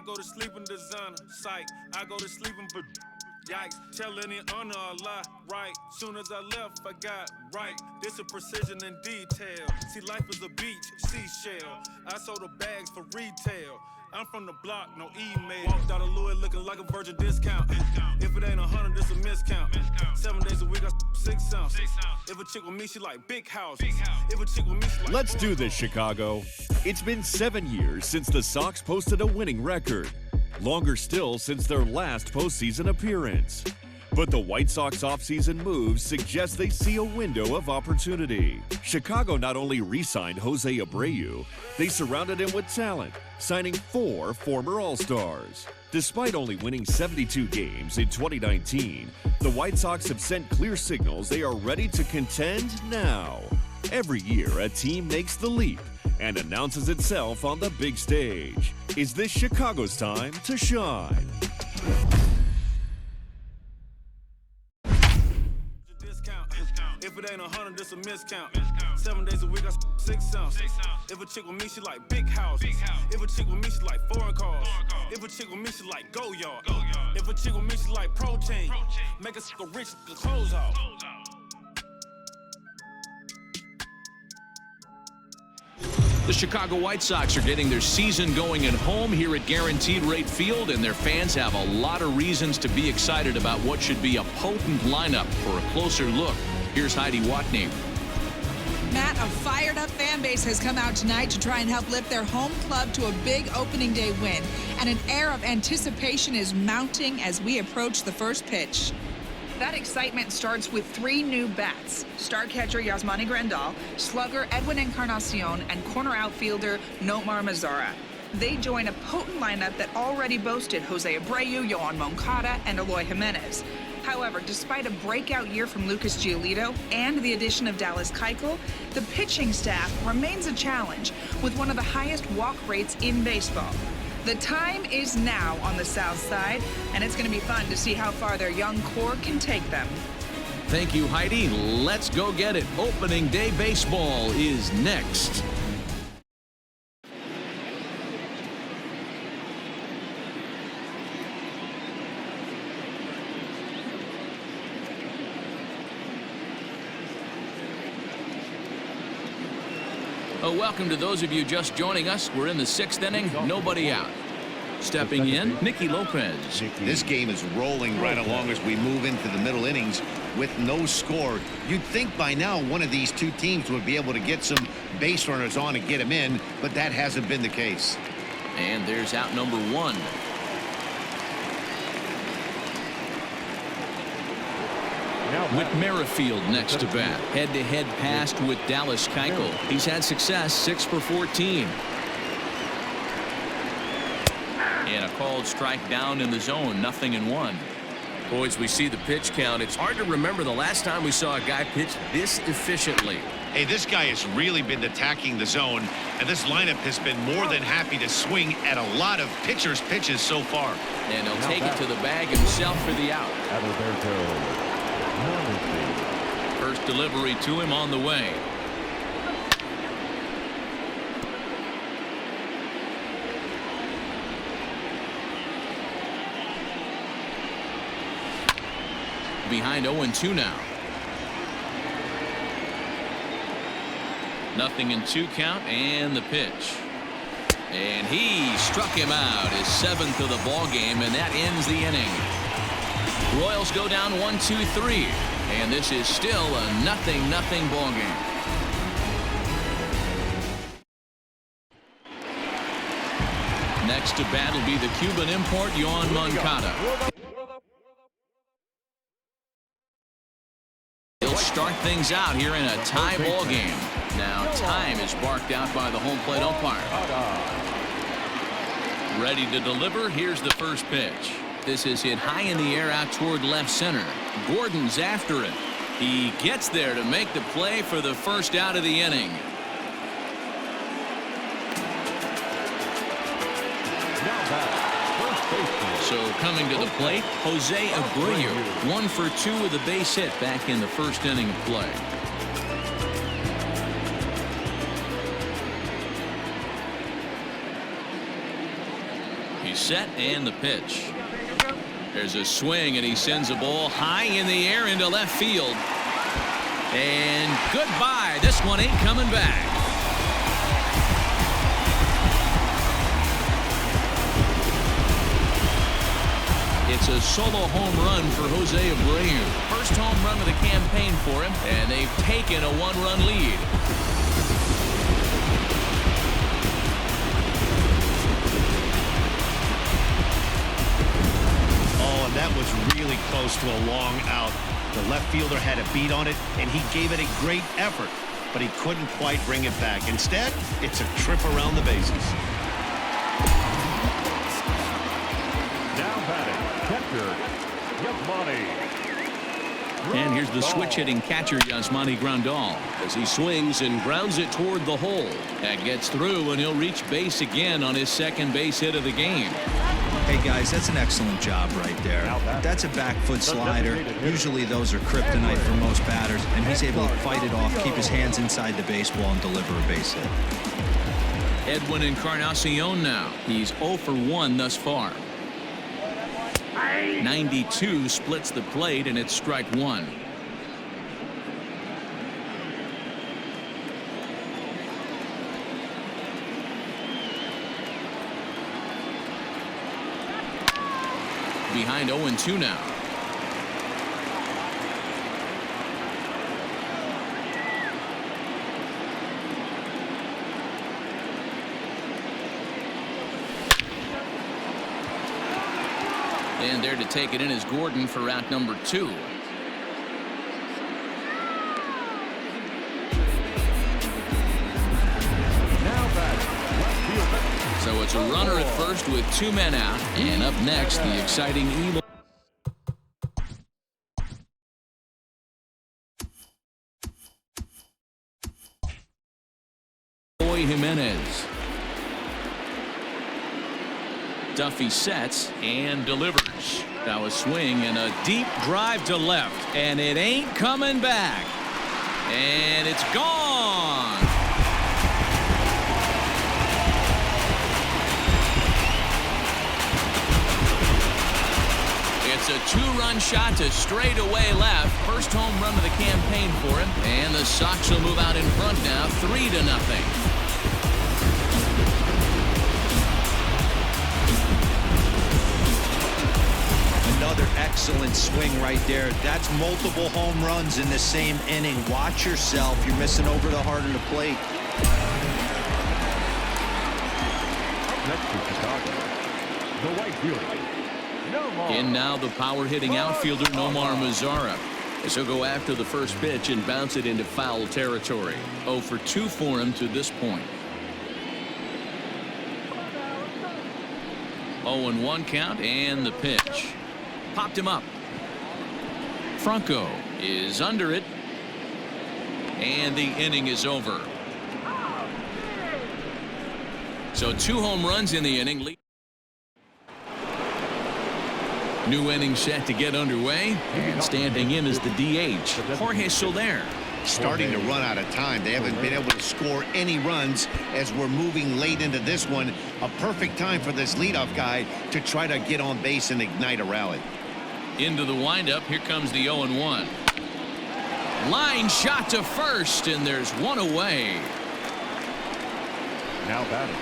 I go to sleep in designer, psych. I go to sleep in yikes, tell any honor a lie, right? Soon as I left, I got right. This a precision in detail. See, life is a beach, seashell. I sold the bags for retail. I'm from the block, no email. Walked out of Louis looking like a virgin discount. If it ain't 100, it's a miscount. 7 days a week, I 6 ounces. If a chick with me, she like big houses. If a chick with me, she like Let's do this, Chicago. It's been 7 years since the Sox posted a winning record. Longer still since their last postseason appearance. But the White Sox offseason moves suggest they see a window of opportunity. Chicago not only re-signed Jose Abreu, they surrounded him with talent, signing 4 former All-Stars. Despite only winning 72 games in 2019, the White Sox have sent clear signals they are ready to contend now. Every year, a team makes the leap and announces itself on the big stage. Is this Chicago's time to shine? If it ain't 100, it's a miscount. 7 days a week, I 6 ounces. If a chick with me, she like big houses. If a chick with me, she like foreign cars. If a chick with me, she like go yard. If a chick with me, she like protein. Make us a rich, the clothes off. The Chicago White Sox are getting their season going at home here at Guaranteed Rate Field, and their fans have a lot of reasons to be excited about what should be a potent lineup. For a closer look, here's Heidi Watney. Matt, a fired-up fan base has come out tonight to try and help lift their home club to a big opening day win, and an air of anticipation is mounting as we approach the first pitch. That excitement starts with 3 new bats: star catcher Yasmani Grandal, slugger Edwin Encarnacion, and corner outfielder Nomar Mazara. They join a potent lineup that already boasted Jose Abreu, Yoan Moncada, and Eloy Jimenez. However, despite a breakout year from Lucas Giolito and the addition of Dallas Keuchel, the pitching staff remains a challenge, with one of the highest walk rates in baseball. The time is now on the south side, and it's going to be fun to see how far their young core can take them. Thank you, Heidi. Let's go get it. Opening day baseball is next. Welcome to those of you just joining us. We're in the 6th inning, nobody out. Stepping in, Nicky Lopez. This game is rolling right along as we move into the middle innings with no score. You'd think by now one of these 2 teams would be able to get some base runners on and get them in, but that hasn't been the case. And there's out number 1. Whit Merrifield next to bat. Head-to-head pass with Dallas Keuchel. He's had success, 6 for 14. And a called strike down in the zone, 0-1. Boys, we see the pitch count. It's hard to remember the last time we saw a guy pitch this efficiently. Hey, this guy has really been attacking the zone, and this lineup has been more than happy to swing at a lot of pitchers' pitches so far. And he'll take it to the bag himself for the out. First delivery to him on the way. Behind 0-2 now. 0-2 count, and the pitch. And he struck him out, his 7th of the ball game, and that ends the inning. Royals go down 1-2-3, and this is still a 0-0 ball game. Next to bat will be the Cuban import Yoan Moncada. He'll start things out here in a tie ball game. Now time is barked out by the home plate umpire. Ready to deliver. Here's the first pitch. This is hit high in the air out toward left center. Gordon's after it. He gets there to make the play for the first out of the inning. So coming to the plate, Jose Abreu, 1 for 2 with a base hit back in the first inning of play. He's set and the pitch. There's a swing and he sends a ball high in the air into left field. And goodbye. This one ain't coming back. It's a solo home run for Jose Abreu. First home run of the campaign for him, and they've taken a one-run lead. Oh, and that was really close to a long out. The left fielder had a beat on it, and he gave it a great effort, but he couldn't quite bring it back. Instead, it's a trip around the bases. Now batting, catcher, Yasmani. And here's the switch-hitting catcher, Yasmani Grandal, as he swings and grounds it toward the hole. That gets through, and he'll reach base again on his second base hit of the game. Hey, guys, that's an excellent job right there. That's a back foot slider. Usually those are kryptonite for most batters, and he's able to fight it off, keep his hands inside the baseball, and deliver a base hit. Edwin Encarnacion now. He's 0 for 1 thus far. 92 splits the plate, and it's strike one. Behind 0-2 now. And there to take it in is Gordon for out number 2. So it's a runner at first with 2 men out. And up next, the exciting Eloy Jimenez. Duffy sets and delivers. Now a swing and a deep drive to left, and it ain't coming back. And it's gone. It's a 2-run shot to straightaway left. First home run of the campaign for him, and the Sox will move out in front now, 3-0. Another excellent swing right there. That's multiple home runs in the same inning. Watch yourself. You're missing over the heart of the plate. Next to Chicago, the right fielder. In now the power-hitting outfielder Nomar Mazara, as he'll go after the first pitch and bounce it into foul territory. 0 for 2 for him to this point. 0-1 count, and the pitch. Popped him up. Franco is under it, and the inning is over. So 2 home runs in the inning. New inning set to get underway, and standing in is the DH, Jorge Soler. Starting to run out of time. They haven't been able to score any runs as we're moving late into this one. A perfect time for this leadoff guy to try to get on base and ignite a rally. Into the windup. Here comes the 0-1. Line shot to first, and there's one away. Now batting.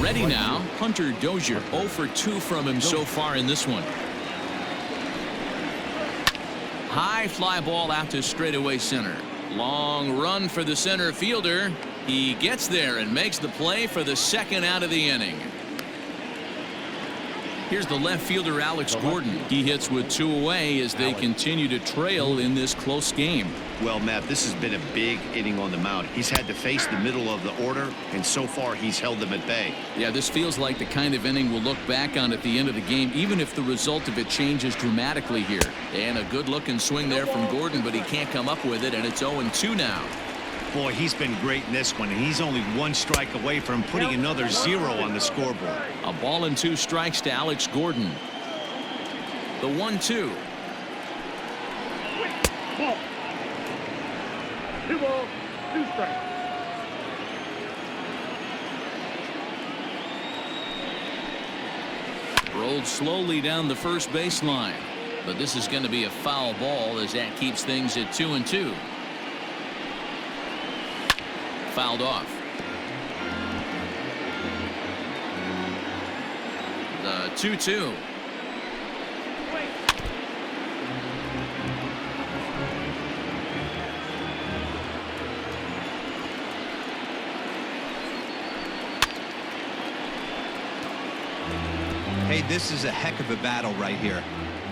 Ready now, Hunter Dozier. 0 for 2 from him so far in this one. High fly ball out to straightaway center. Long run for the center fielder. He gets there and makes the play for the second out of the inning. Here's the left fielder, Alex Gordon. He hits with 2 away as they continue to trail in this close game. Well, Matt, this has been a big inning on the mound. He's had to face the middle of the order, and so far he's held them at bay. Yeah, this feels like the kind of inning we'll look back on at the end of the game, even if the result of it changes dramatically here. And a good-looking swing there from Gordon, but he can't come up with it, and it's 0-2 now. Boy, he's been great in this one, and he's only 1 strike away from putting another 0 on the scoreboard. A ball and 2 strikes to Alex Gordon. The 1-2. 2 balls, 2 strikes. rolled slowly down the first baseline. But this is going to be a foul ball as that keeps things at 2-2. Fouled off. The 2-2. Hey, this is a heck of a battle right here.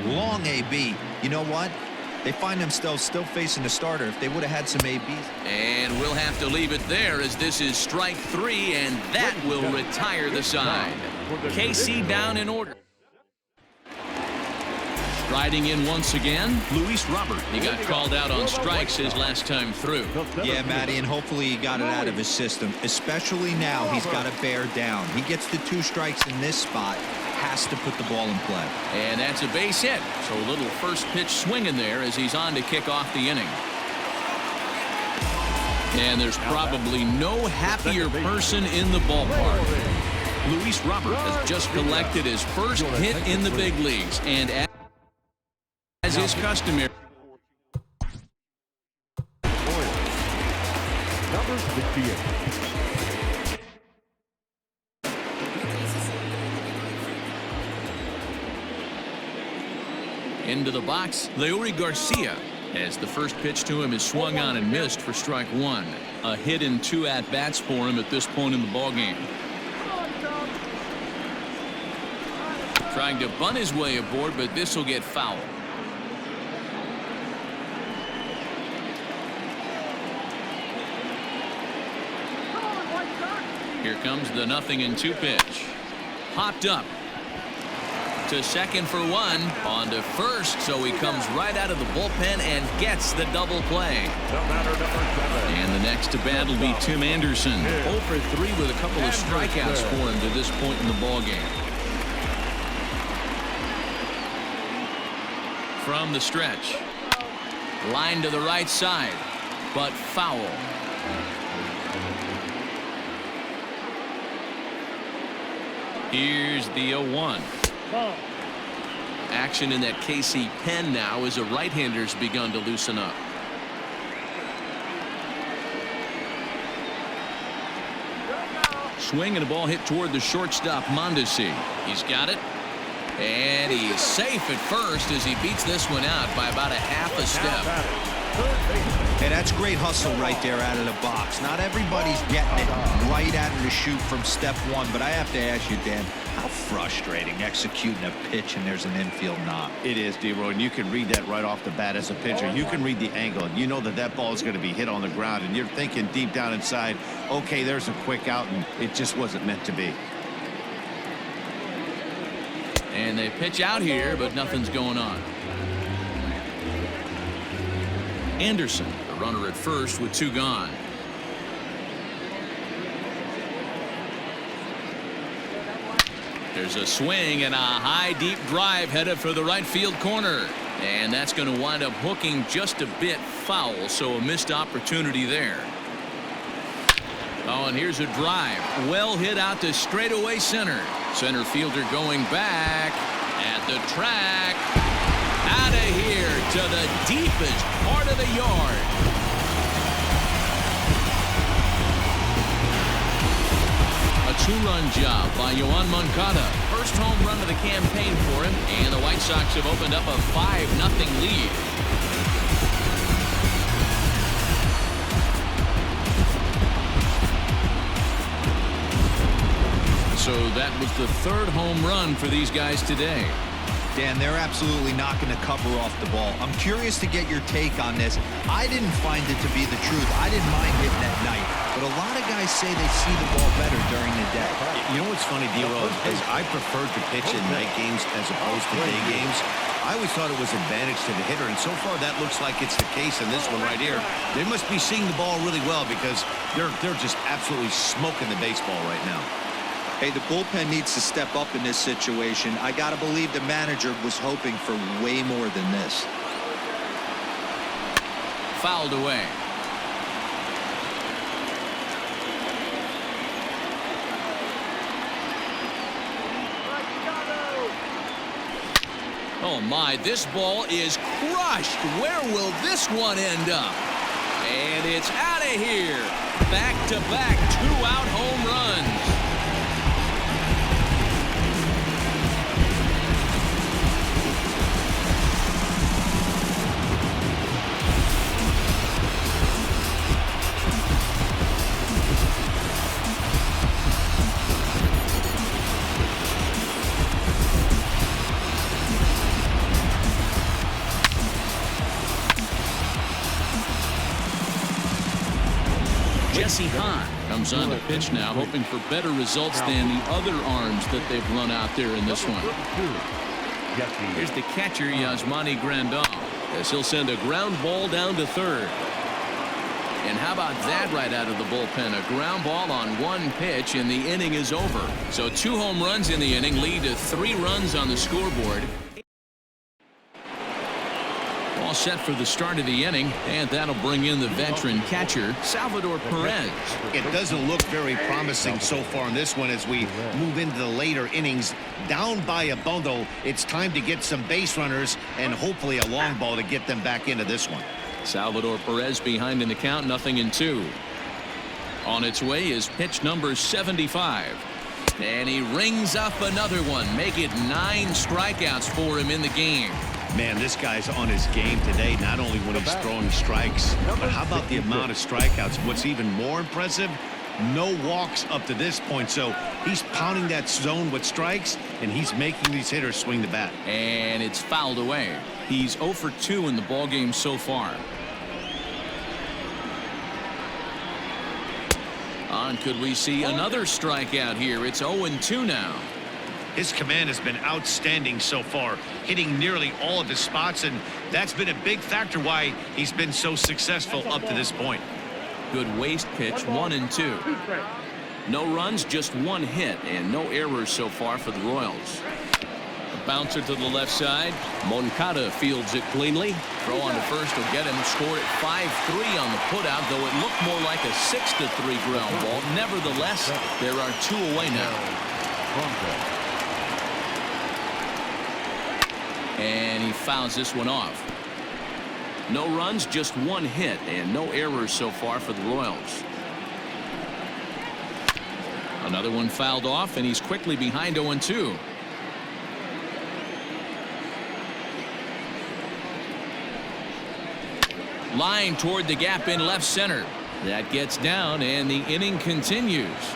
Long AB. You know what? They find themselves still facing the starter. If they would have had some ABs. And we'll have to leave it there as this is strike 3, and that will retire the side. KC down in order. Striding in once again, Luis Robert. He got called out on strikes his last time through. Yeah, Matty, and hopefully he got it out of his system. Especially now, he's got to bear down. He gets the 2 strikes in this spot. Has to put the ball in play. And that's a base hit. So a little first pitch swinging there as he's on to kick off the inning. And there's probably no happier person in the ballpark. Luis Robert has just collected his first hit in the big leagues. And as is customary. Number 68. Into the box, Leury Garcia, as the first pitch to him is swung on and missed for strike 1. A hit in 2 at-bats for him at this point in the ballgame. Trying to bunt his way aboard, but this will get foul. Here comes the 0-2 pitch. Popped up. To second for 1, on to first, so he comes right out of the bullpen and gets the double play. And the next to bat will be Tim Anderson. 0 for 3 with a couple of strikeouts for him to this point in the ballgame. From the stretch. Line to the right side, but foul. Here's the 0-1. Action in that KC pen now as a right-hander's begun to loosen up. Swing and a ball hit toward the shortstop Mondesi. He's got it. And he's safe at first as he beats this one out by about a half a step. Hey, that's great hustle right there out of the box. Not everybody's getting it right out of the chute from step 1, but I have to ask you, Dan, how frustrating executing a pitch and there's an infield knock. It is, D-Roy, and you can read that right off the bat as a pitcher. You can read the angle, and you know that that ball is going to be hit on the ground, and you're thinking deep down inside, okay, there's a quick out, and it just wasn't meant to be. And they pitch out here, but nothing's going on. Anderson, the runner at first with 2 gone. There's a swing and a high deep drive headed for the right field corner. And that's going to wind up hooking just a bit foul, so a missed opportunity there. Oh, and here's a drive. Well hit out to straightaway center. Center fielder going back at the track. Out of here to the deepest part of the yard. A 2-run job by Yoan Moncada. First home run of the campaign for him, and the White Sox have opened up a 5-0 lead. So that was the 3rd home run for these guys today. Dan, they're absolutely not going to cover off the ball. I'm curious to get your take on this. I didn't find it to be the truth. I didn't mind hitting at night, but a lot of guys say they see the ball better during the day. You know what's funny, D-Roy, is I preferred to pitch in night games as opposed to day games. I always thought it was advantage to the hitter, and so far that looks like it's the case in this one right here. They must be seeing the ball really well because they're just absolutely smoking the baseball right now. Hey, the bullpen needs to step up in this situation. I got to believe the manager was hoping for way more than this. Fouled away. Oh my, this ball is crushed. Where will this one end up? And it's out of here. Back-to-back two-out home runs. Jesse Hahn comes on the pitch now, hoping for better results than the other arms that they've run out there in this one. Here's the catcher, Yasmani Grandal, as he'll send a ground ball down to third. And how about that right out of the bullpen? A ground ball on one pitch, and the inning is over. So 2 home runs in the inning lead to 3 runs on the scoreboard. All set for the start of the inning, and that'll bring in the veteran catcher, Salvador Perez. It doesn't look very promising so far in this one as we move into the later innings. Down by a bundle, it's time to get some base runners and hopefully a long ball to get them back into this one. Salvador Perez behind in the count, 0-2. On its way is pitch number 75. And he rings up another one, make it 9 strikeouts for him in the game. Man, this guy's on his game today, not only when he's throwing strikes, but how about the amount of strikeouts? What's even more impressive, no walks up to this point. So he's pounding that zone with strikes, and he's making these hitters swing the bat. And it's fouled away. He's 0 for 2 in the ballgame so far. On, could we see another strikeout here? It's 0-2 now. His command has been outstanding so far, hitting nearly all of his spots, and that's been a big factor why he's been so successful up to this point. Good waste pitch, 1-2. No runs, just 1 hit, and no errors so far for the Royals. A bouncer to the left side. Moncada fields it cleanly. Throw on to first will get him. Scored at 5-3 on the putout, though it looked more like a 6-3 ground ball. Nevertheless, there are 2 away now. And he fouls this one off. No runs, just 1 hit, and no errors so far for the Royals. Another one fouled off, and he's quickly behind 0-2. Line toward the gap in left center. That gets down, and the inning continues.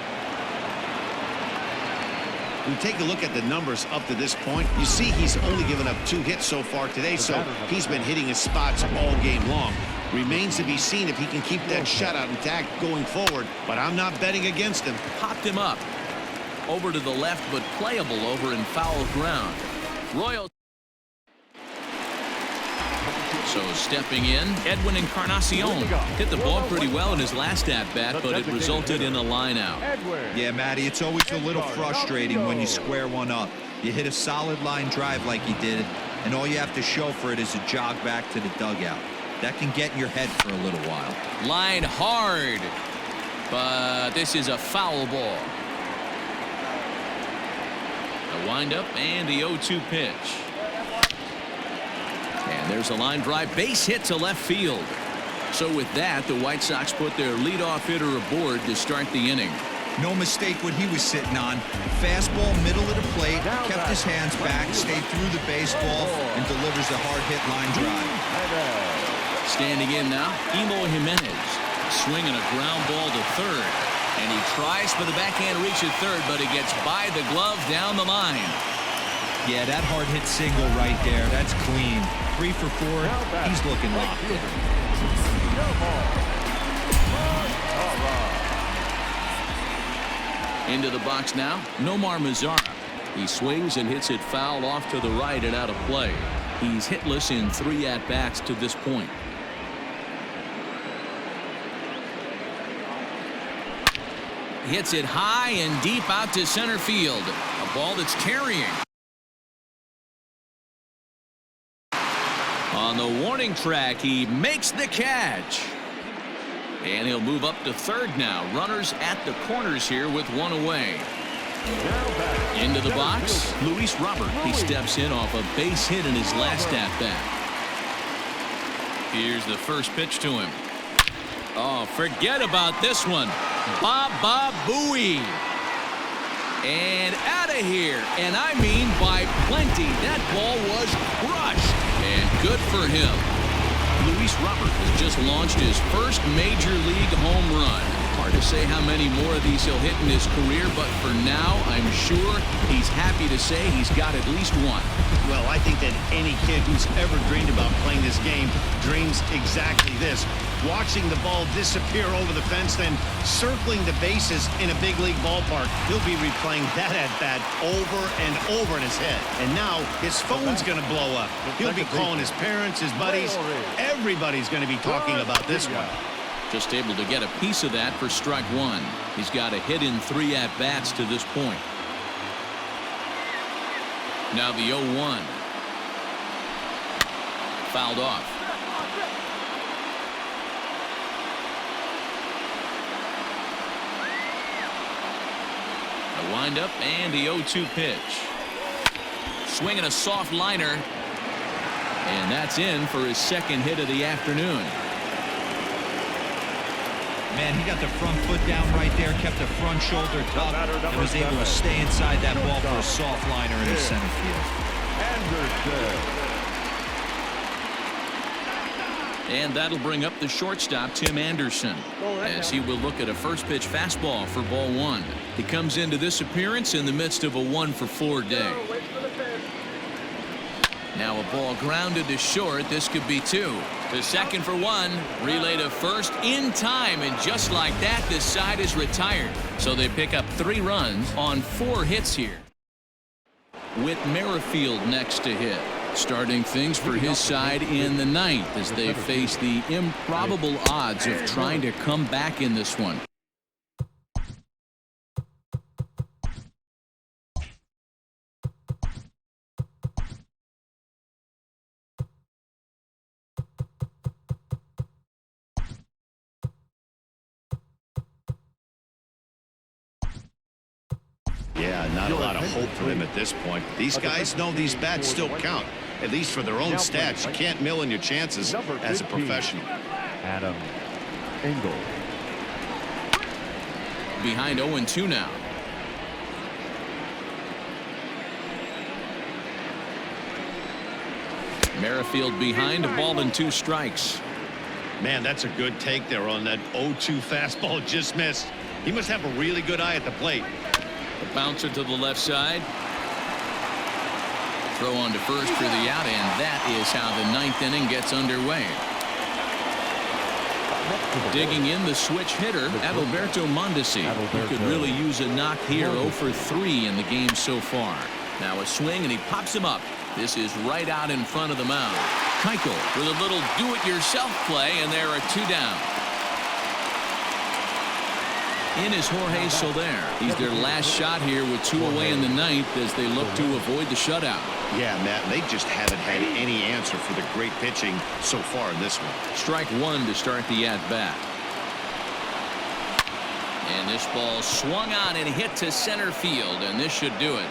We take a look at the numbers up to this point. You see he's only given up 2 hits so far today, so he's been hitting his spots all game long. Remains to be seen if he can keep that shutout intact going forward, but I'm not betting against him. Popped him up. Over to the left, but playable over in foul ground. Royals. So stepping in, Edwin Encarnacion hit the ball pretty well in his last at-bat, but it resulted in a line-out. Yeah, Matty, it's always a little frustrating when you square one up. You hit a solid line drive like he did, and all you have to show for it is a jog back to the dugout. That can get in your head for a little while. Line hard, but this is a foul ball. The windup and the 0-2 pitch. And there's a line drive, base hit to left field. So with that, the White Sox put their leadoff hitter aboard to start the inning. No mistake what he was sitting on. Fastball, middle of the plate, kept his hands back, stayed through the baseball, and delivers a hard hit line drive. Standing in now, Emo Jimenez swinging a ground ball to third. And he tries for the backhand reach at third, but it gets by the glove down the line. Yeah, that hard hit single right there, that's clean. 3 for 4, he's looking locked in. Into the box now, Nomar Mazara. He swings and hits it foul off to the right and out of play. He's hitless in 3 at-bats to this point. Hits it high and deep out to center field. A ball that's carrying. On the warning track, he makes the catch. And he'll move up to third now. Runners at the corners here with 1 away. Now batting. Into the box, Luis Robert. He steps in off a base hit in his last at-bat. Here's the first pitch to him. Oh, forget about this one. Baba Booey. And out of here. And I mean by plenty. That ball was crushed. And good for him. Luis Robert has just launched his first major league home run. Hard to say how many more of these he'll hit in his career, but for now, I'm sure he's happy to say he's got at least one. Well, I think that any kid who's ever dreamed about playing this game dreams exactly this. Watching the ball disappear over the fence, then circling the bases in a big league ballpark. He'll be replaying that at-bat over and over in his head. And now his phone's going to blow up. He'll be calling his parents, his buddies. Everybody's going to be talking about this one. Just able to get a piece of that for strike one. He's got a hit in 3 at-bats to this point. Now the 0-1. Fouled off. A windup and the 0-2 pitch. Swinging a soft liner. And that's in for his second hit of the afternoon. Man, he got the front foot down right there, kept the front shoulder tucked, and was able to stay inside that ball for a soft liner in the center field. And that'll bring up the shortstop, Tim Anderson, as he will look at a first pitch fastball for ball one. He comes into this appearance in the midst of a 1-for-4 day. Now a ball grounded to short. This could be 2. To second for 1. Relay to first in time. And just like that, this side is retired. So they pick up 3 runs on 4 hits here. With Merrifield next to hit. Starting things for his side in the 9th as they face the improbable odds of trying to come back in this one. Yeah, not a lot of hope for them at this point. These guys know these bats still count, at least for their own stats. You can't mill in your chances as a professional. Adam Engel. Behind 0-2 now. Merrifield behind, a ball and 2 strikes. Man, that's a good take there on that 0-2 fastball. Just missed. He must have a really good eye at the plate. The bouncer to the left side. Throw on to first for the out, and that is how the 9th inning gets underway. Digging in the switch hitter, Adalberto Mondesi. He could really use a knock here. 0 for 3 in the game so far. Now a swing, and he pops him up. This is right out in front of the mound. Keuchel with a little do-it-yourself play, and there are 2 down. In is Jorge Soler. He's their last shot here with 2 away in the 9th as they look to avoid the shutout. Yeah, Matt, they just haven't had any answer for the great pitching so far in this one. Strike 1 to start the at-bat. And this ball swung on and hit to center field, and this should do it.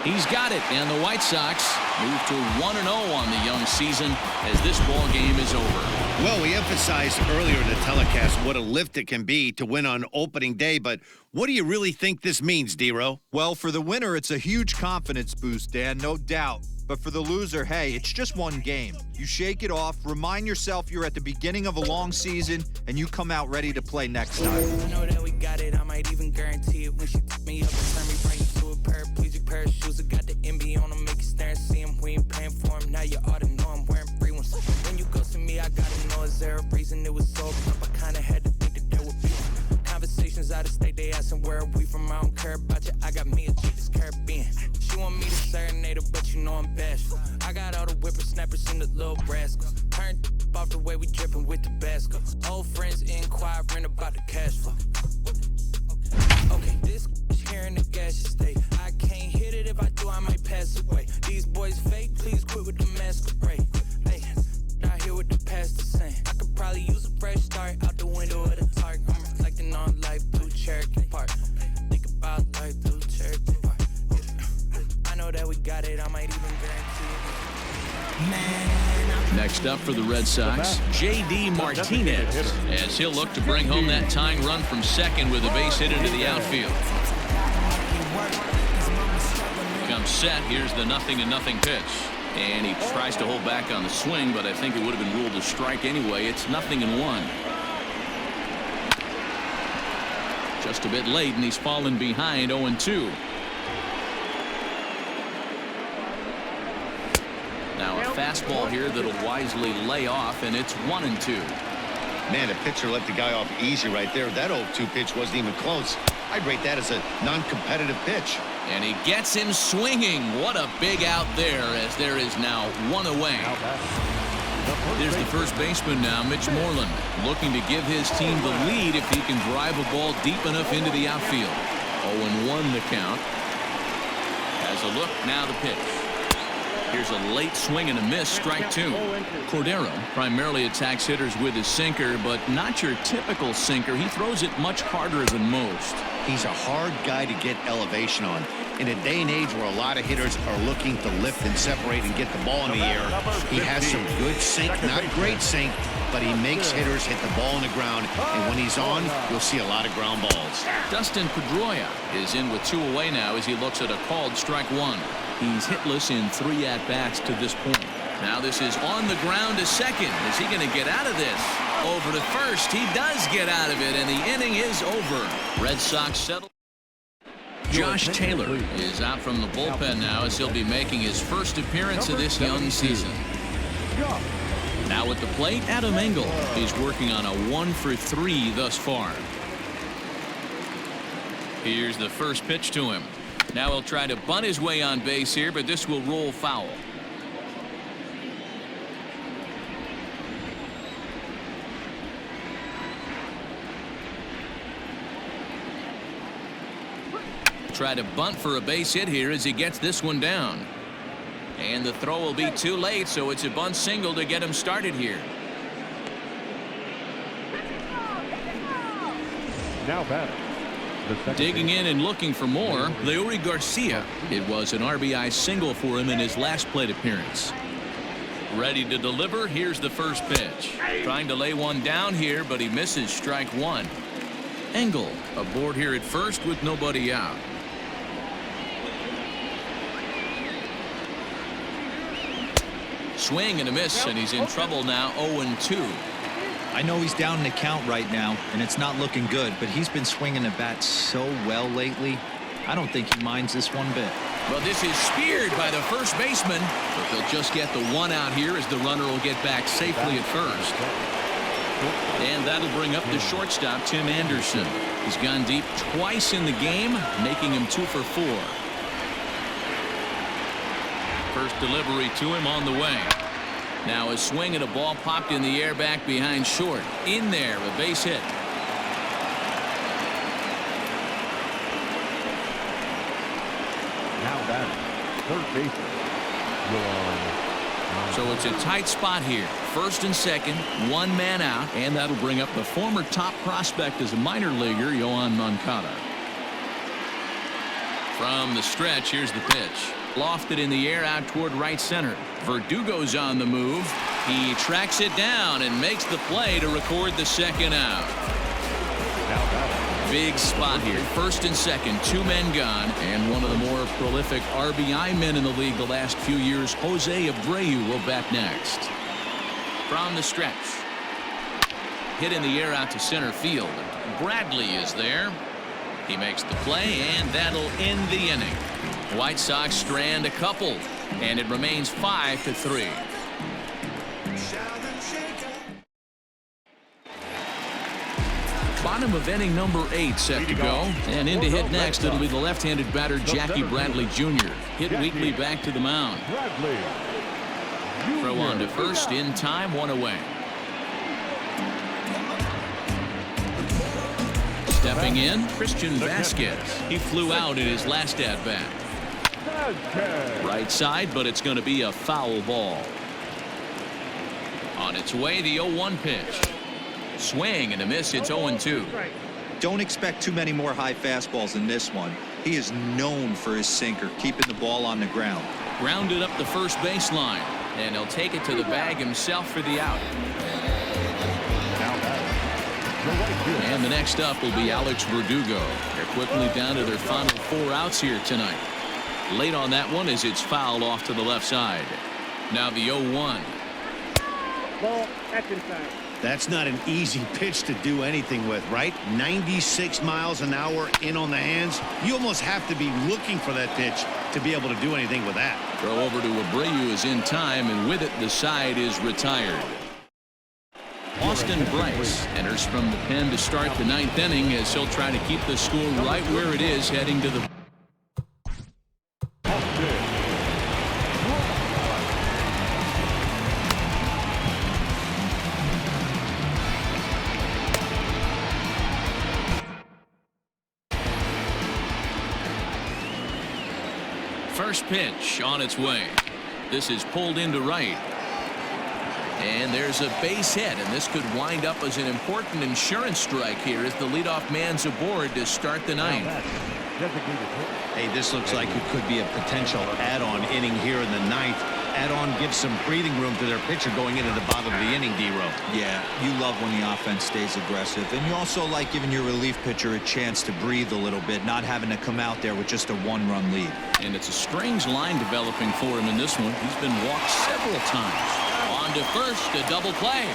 He's got it, and the White Sox move to 1-0 on the young season as this ball game is over. Well, we emphasized earlier in the telecast what a lift it can be to win on opening day, but what do you really think this means, D-Row? Well, for the winner, it's a huge confidence boost, Dan, no doubt. But for the loser, hey, it's just one game. You shake it off, remind yourself you're at the beginning of a long season, and you come out ready to play next time. I know that we got it, I might even guarantee it. When she took me up and turned me right into a paraplegic pair of shoes. I got the MB on them, make you stare and see them. We ain't paying for them, now you ought to know I'm wearing free ones. When you go to me, I gotta know, is there a reason it was so up? I kinda had to think that there would be one. Conversations out of state, they asking where are we from. I don't care about you, I got me a chick that's Caribbean. She want me to serenade her, but you know I'm bashful. I got all the whippersnappers in the little rascals. Turned off the way we dripping with Tabasco. Old friends inquiring about the cash flow. Okay, this here in the gas state. I can't hit it, if I do I might pass away. These boys fake, please quit with the masquerade. Hey, out here with the past the same. I could probably use a fresh start out the window of the park. I'm reflecting on life through Cherokee Park. Think about life through I might even guarantee it. Man, Next up for the Red Sox, J.D. Martinez, as he'll look to bring home that tying run from second with a base hit into the outfield. Comes set. Here's the 0-0 pitch. And he tries to hold back on the swing, but I think it would have been ruled a strike anyway. It's 0-1. Just a bit late, and he's fallen behind 0-2. Now a fastball here that'll wisely lay off, and it's 1-2. Man, the pitcher let the guy off easy right there. That 0-2 pitch wasn't even close. I'd rate that as a non-competitive pitch. And he gets him swinging. What a big out there, as there is now one away. There's the first baseman now, Mitch Moreland, looking to give his team the lead if he can drive a ball deep enough into the outfield. 0-1 the count. As a look, now the pitch. Here's a late swing and a miss, strike two. Cordero primarily attacks hitters with his sinker, but not your typical sinker. He throws it much harder than most. He's a hard guy to get elevation on. In a day and age where a lot of hitters are looking to lift and separate and get the ball in the air, he has some good sink, not great sink, but he makes hitters hit the ball on the ground, and when he's on, you'll see a lot of ground balls. Dustin Pedroia is in with 2 away now as he looks at a called strike one. He's hitless in 3 at-bats to this point. Now this is on the ground to second. Is he going to get out of this? Over to first. He does get out of it, and the inning is over. Red Sox settle. Josh Taylor is out from the bullpen now as he'll be making his first appearance of this young season. Now at the plate, Adam Engel. He's working on a 1-for-3 thus far. Here's the first pitch to him. Now he'll try to bunt his way on base here, but this will roll foul. Try to bunt for a base hit here as he gets this one down. And the throw will be too late, so it's a bunt single to get him started here. Now batting. Digging in and looking for more, Leury Garcia. It was an R.B.I. single for him in his last plate appearance. Ready to deliver. Here's the first pitch. Trying to lay one down here, but he misses strike one. Engel aboard here at first with nobody out. Swing and a miss, and he's in trouble now. 0-2. I know he's down in the count right now, and it's not looking good, but he's been swinging the bat so well lately. I don't think he minds this one bit. Well, this is speared by the first baseman, but they'll just get the one out here as the runner will get back safely at first. And that'll bring up the shortstop, Tim Anderson. He's gone deep twice in the game, making him 2 for 4. First delivery to him on the way. Now a swing and a ball popped in the air back behind short. In there, a base hit. Now batting. Third baseman. So it's a tight spot here. First and second, 1 man out, and that'll bring up the former top prospect as a minor leaguer, Yohan Moncada. From the stretch, here's the pitch. Lofted in the air out toward right center. Verdugo's on the move. He tracks it down and makes the play to record the second out. Big spot here. First and second, 2 men gone, and one of the more prolific R.B.I. men in the league the last few years, Jose Abreu, will bat next. From the stretch. Hit in the air out to center field. Bradley is there. He makes the play, and that'll end the inning. White Sox strand a couple, and it remains 5-3. Bottom of inning number 8 set to go, and in to hit next it'll be the left-handed batter Jackie Bradley Jr. Hit weakly back to the mound. Throw on to first in time, 1 away. Stepping in, Christian Vasquez. He flew out in his last at-bat. Right side, but it's going to be a foul ball. On its way, the 0-1 pitch. Swing and a miss. It's 0-2. Don't expect too many more high fastballs than this one. He is known for his sinker, keeping the ball on the ground. Grounded up the first baseline, and he'll take it to the bag himself for the out. And the next up will be Alex Verdugo. They're quickly down to their final 4 outs here tonight. Late on that one as it's fouled off to the left side. Now the 0-1. Ball, that's inside. That's not an easy pitch to do anything with, right? 96 miles an hour in on the hands. You almost have to be looking for that pitch to be able to do anything with that. Throw over to Abreu is in time, and with it the side is retired. Austin Bryce enters from the pen to start the 9th inning as he'll try to keep the score right where it is heading to the first pitch on its way. This is pulled into right. And there's a base hit, and this could wind up as an important insurance strike here as the leadoff man's aboard to start the 9th. Hey, this looks like it could be a potential add-on inning here in the 9th. Add-on gives some breathing room to their pitcher going into the bottom of the inning, D-Row. Yeah, you love when the offense stays aggressive, and you also like giving your relief pitcher a chance to breathe a little bit, not having to come out there with just a 1-run lead. And it's a strange line developing for him in this one. He's been walked several times. On to first, a double play.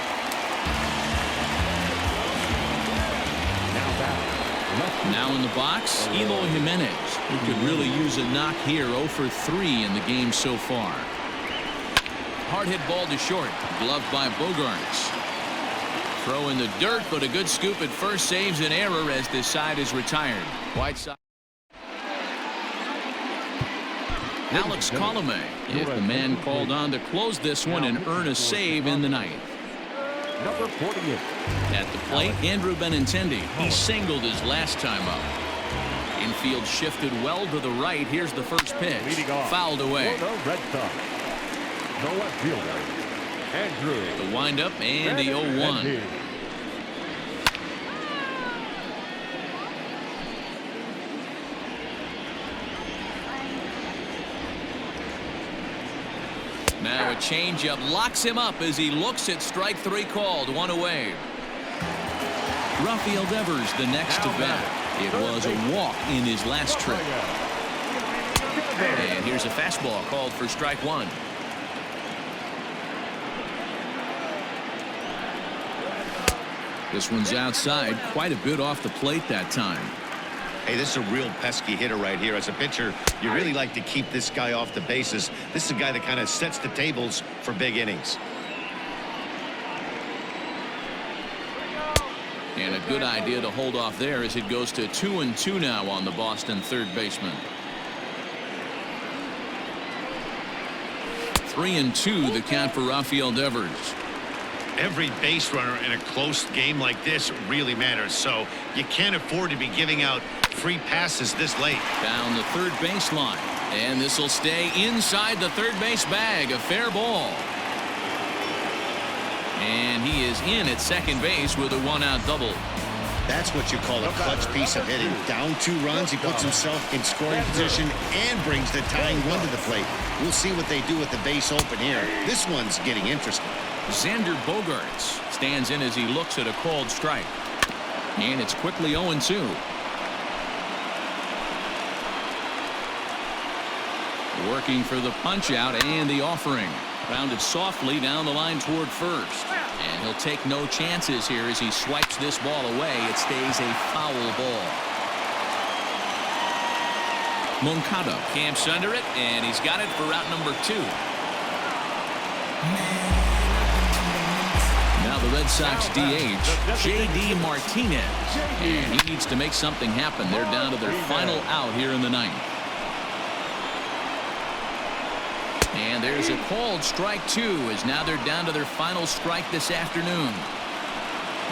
Now in the box, Eloy Jimenez, who could really use a knock here. 0 for 3 in the game so far. Hard hit ball to short, gloved by Bogaerts. Throw in the dirt, but a good scoop at first saves an error as this side is retired. White Sox. Alex Colomé is the man called on to close this one and earn a save in the 9th. Number 48. At the plate, Andrew Benintendi. He singled his last time up. Infield shifted well to the right. Here's the first pitch. Fouled away. Red Sox. The left fielder, Andrew. The windup and the 0-1. Now a changeup locks him up as he looks at strike 3 called. 1 away. Rafael Devers the next to bat. It was a walk in his last trip. And here's a fastball called for strike 1. This one's outside, quite a bit off the plate that time. Hey, this is a real pesky hitter right here. As a pitcher, you really like to keep this guy off the bases. This is a guy that kind of sets the tables for big innings. And a good idea to hold off there as it goes to 2-2 now on the Boston third baseman. 3-2 the count for Rafael Devers. Every base runner in a close game like this really matters, so you can't afford to be giving out free passes this late. Down the third baseline, and this will stay inside the third base bag. A fair ball. And he is in at second base with a 1-out double. That's what you call a clutch piece of hitting. Down 2 runs, he puts himself in scoring position and brings the tying run to the plate. We'll see what they do with the base open here. This one's getting interesting. Xander Bogaerts stands in as he looks at a called strike. And it's quickly 0-2. Working for the punch out and the offering. Rounded softly down the line toward first. And he'll take no chances here as he swipes this ball away. It stays a foul ball. Moncada camps under it, and he's got it for route number 2. Now the Red Sox DH, J.D. Martinez. And he needs to make something happen. They're down to their final out here in the 9th. And there's a called strike 2 as now they're down to their final strike this afternoon.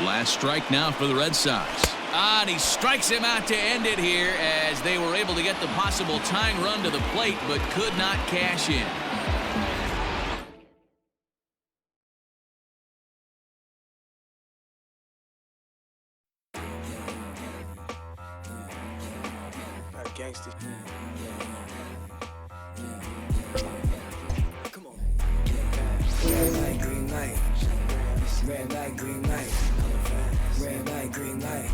Last strike now for the Red Sox. And he strikes him out to end it here as they were able to get the possible tying run to the plate but could not cash in. Gangster. light, green light. Red light, green light.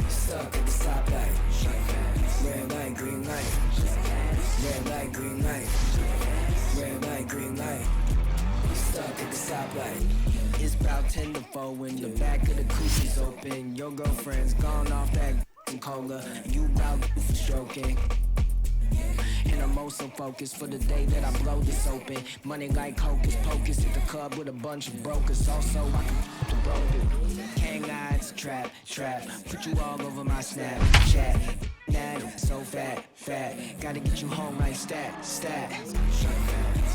Stuck at the stoplight. Red light, green light. Red light, green light. Red light, green light. Stuck at the stoplight. It's about 10 to 4 when the back of the coupe is open. Your girlfriend's gone off that cola. You about for stroking. And I'm also focused for the day that I blow this open. Money like hocus pocus at the club with a bunch of brokers. Also, I can the broker. Hang eyes, trap. Put you all over my Snapchat. Mad, so fat. Gotta get you home like stat.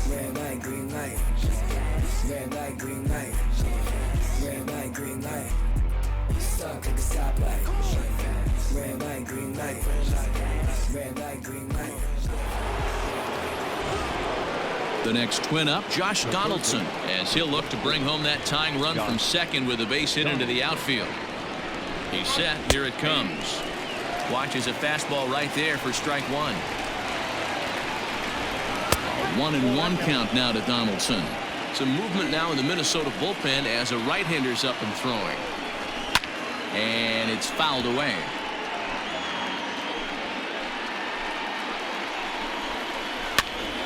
Red light, green light. Red light, green light. Red light, green light. Stuck at the stoplight. Red light, green light. Red light, green light. The next twin up, Josh Donaldson, as he'll look to bring home that tying run from second with a base hit into the outfield. He's set. Here it comes. Watches a fastball right there for strike one. A 1-1 count now to Donaldson. Some movement now in the Minnesota bullpen as a right-hander's up and throwing. And it's fouled away.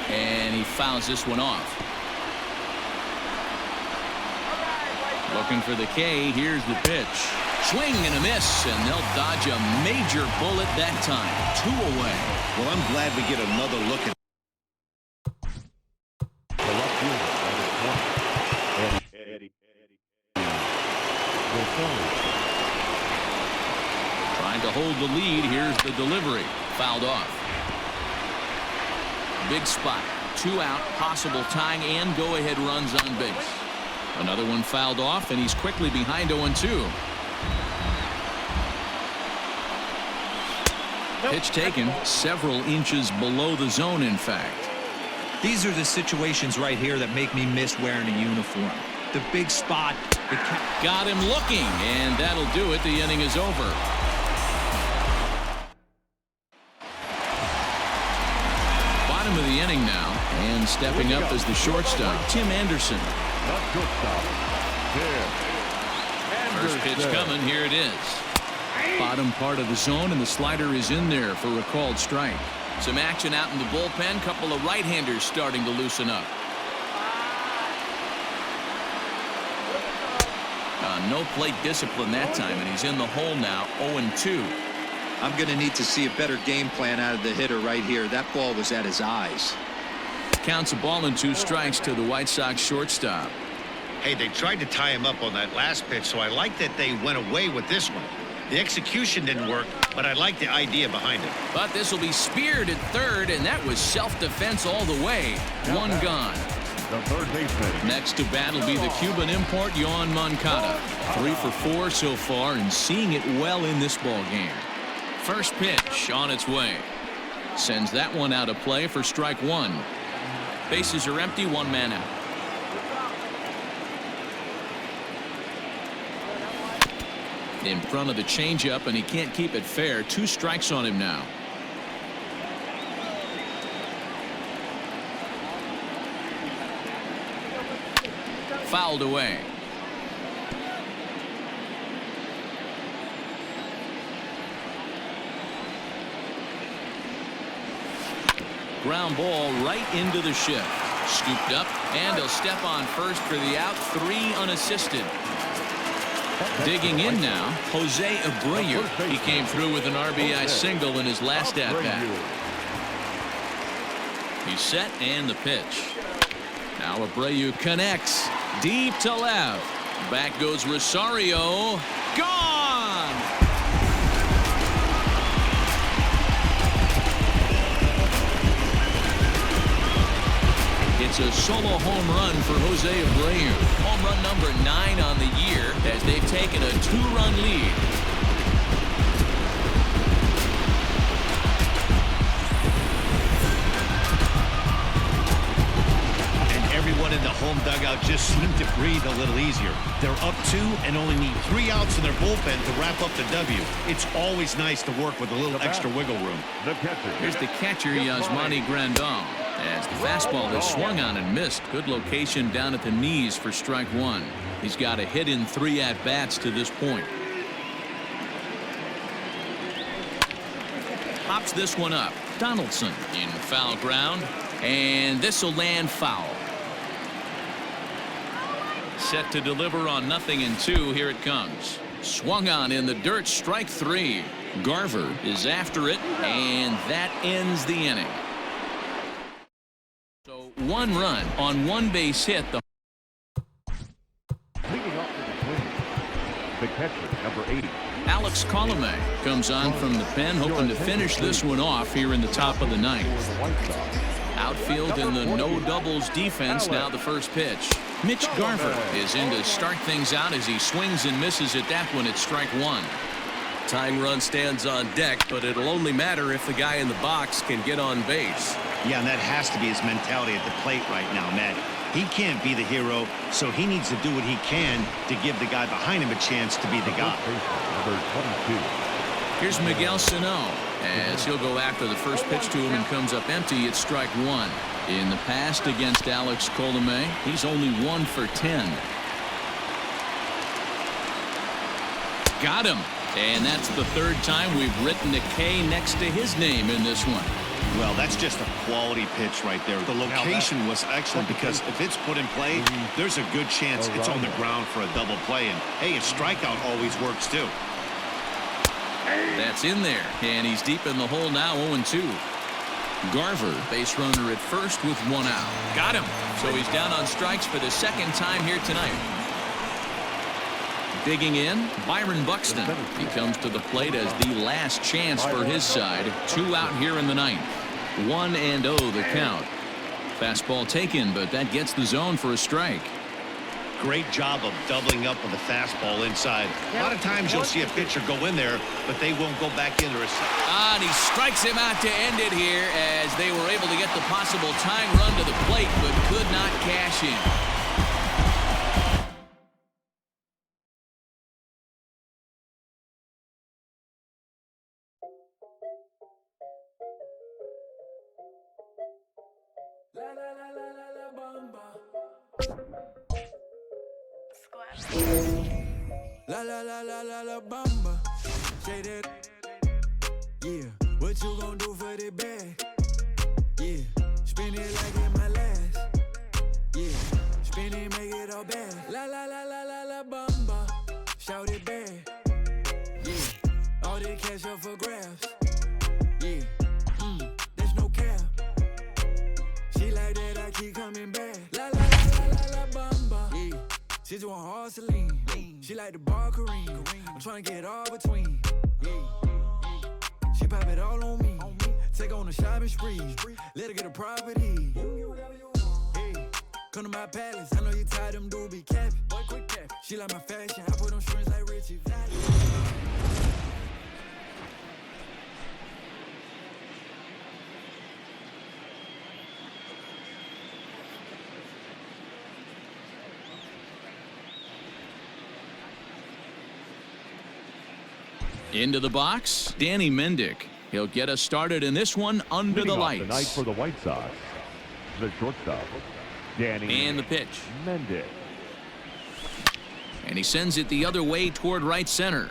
And he fouls this one off. Looking for the K. Here's the pitch. Swing and a miss, and they'll dodge a major bullet that time. 2 away. Well, I'm glad we get another look at The left fielder, Eddie. Trying to hold the lead. Here's the delivery. Fouled off. Big spot. 2 out. Possible tying and go-ahead runs on base. Another one fouled off, and he's quickly behind 0-2. Pitch taken several inches below the zone, in fact. These are the situations right here that make me miss wearing a uniform. The big spot. Got him looking, and that'll do it. The inning is over. Bottom of the inning now, and stepping up as the shortstop, Tim Anderson. First pitch coming. Here it is. Bottom part of the zone, and the slider is in there for a called strike. Some action out in the bullpen. Couple of right-handers starting to loosen up. No plate discipline that time, and he's in the hole now. 0-2. I'm going to need to see a better game plan out of the hitter right here. That ball was at his eyes. Counts a ball and 2 strikes to the White Sox shortstop. Hey, they tried to tie him up on that last pitch, so I like that they went away with this one. The execution didn't work, but I like the idea behind it. But this will be speared at third, and that was self-defense all the way. 1 gone. The third baseman. Next to bat will be the Cuban import, Yoan Moncada. 3 for 4 so far, and seeing it well in this ball game. First pitch on its way. Sends that one out of play for strike 1. Bases are empty, 1 man out. In front of the changeup, and he can't keep it fair. 2 strikes on him now. Fouled away. Ground ball right into the shift. Scooped up, and he'll step on first for the out. 3 unassisted. Digging in now, Jose Abreu. He came through with an R.B.I. single in his last at-bat. He's set, and the pitch. Now Abreu connects. Deep to left. Back goes Rosario. Gone! It's a solo home run for Jose Abreu. Home run number 9 on the year as they've taken a 2-run lead. And everyone in the home dugout just seemed to breathe a little easier. They're up 2 and only need 3 outs in their bullpen to wrap up the W. It's always nice to work with a little extra wiggle room. The catcher. Here's the catcher, Yasmani Grandal. As the fastball is swung on and missed. Good location down at the knees for strike one. He's got a hit in 3 at-bats to this point. Pops this one up. Donaldson in foul ground, and this will land foul. Set to deliver on 0-2. Here it comes. Swung on in the dirt. Strike 3. Garver is after it, and that ends the inning. So 1 run on 1 base hit. Leading off to the plate, the catcher, number 80. Alex Colomé comes on from the pen, hoping to finish this one off here in the top of the ninth. Outfield in the no doubles defense. Now the first pitch. Mitch Garver is in to start things out as he swings and misses at that one at strike 1. Tying run stands on deck, but it'll only matter if the guy in the box can get on base. Yeah, and that has to be his mentality at the plate right now, Matt. He can't be the hero, so he needs to do what he can to give the guy behind him a chance to be the guy. Here's Miguel Sano as he'll go after the first pitch to him and comes up empty at strike 1. In the past against Alex Colomé, he's only 1 for 10. Got him. And that's the 3rd time we've written a K next to his name in this one. Well, that's just a quality pitch right there. The location was excellent because if it's put in play, there's a good chance it's on the ground for a double play. And, hey, a strikeout always works, too. That's in there, and he's deep in the hole now, 0-2. Garver, base runner at first with 1 out. Got him. So he's down on strikes for the 2nd time here tonight. Digging in, Byron Buxton. He comes to the plate as the last chance for his side. 2 out here in the 9th. 1-0 the count. Fastball taken, but that gets the zone for a strike. Great job of doubling up with the fastball inside. A lot of times you'll see a pitcher go in there, but they won't go back in there. And he strikes him out to end it here as they were able to get the possible tying run to the plate, but could not cash in. La la la la la la bamba. Say that. Yeah. What you gonna do for the bag? Yeah. Spin it like in my last. Yeah. Spin it, make it all bad. La la la la la la bamba. Shout it bad. Yeah. All the cash up for grabs. Yeah. There's no cap. She like that, I keep coming back. La la la la la la bamba. Yeah. She just want hard Celine. She like the bar Kareem. I'm trying to get all between. Yeah. She pop it all on me. Take on a shopping spree. Let her get a property. Hey, come to my palace. I know you tired them dudes be capping. She like my fashion. I put on strings like Richie Valens. Into the box, Danny Mendick. He'll get us started in this one under the lights. Tonight for the White Sox, the shortstop, Danny. And the pitch. Mendick. And he sends it the other way toward right center.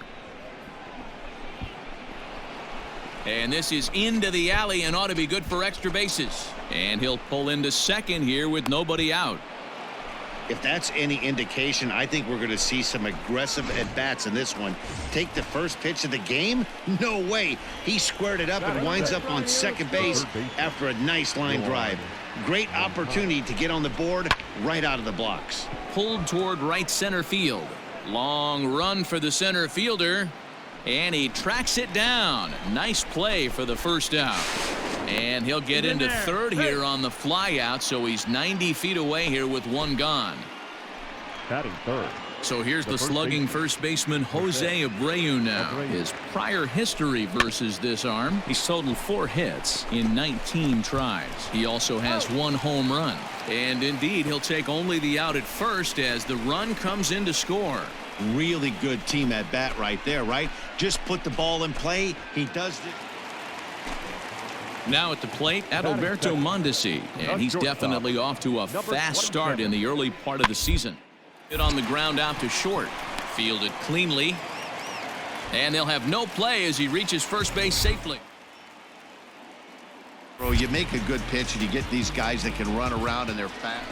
And this is into the alley and ought to be good for extra bases. And he'll pull into second here with nobody out. If that's any indication, I think we're going to see some aggressive at-bats in this one. Take the first pitch of the game? No way. He squared it up and winds up on second base after a nice line drive. Great opportunity to get on the board right out of the blocks. Pulled toward right center field. Long run for the center fielder. And he tracks it down. Nice play for the first out. And he'll get into third here on the fly out, so he's 90 feet away here with 1 gone. Batting third. So here's the slugging first baseman Jose Abreu now. His prior history versus this arm, he's totaled 4 hits in 19 tries. He also has 1 home run. And indeed, he'll take only the out at first as the run comes in to score. Really good team at bat right there, right? Just put the ball in play. He does it. Now at the plate, Adalberto Mondesi, and he's definitely off to a fast start in the early part of the season. Hit on the ground out to short. Fielded cleanly. And they'll have no play as he reaches first base safely. Bro, you make a good pitch and you get these guys that can run around and they're fast.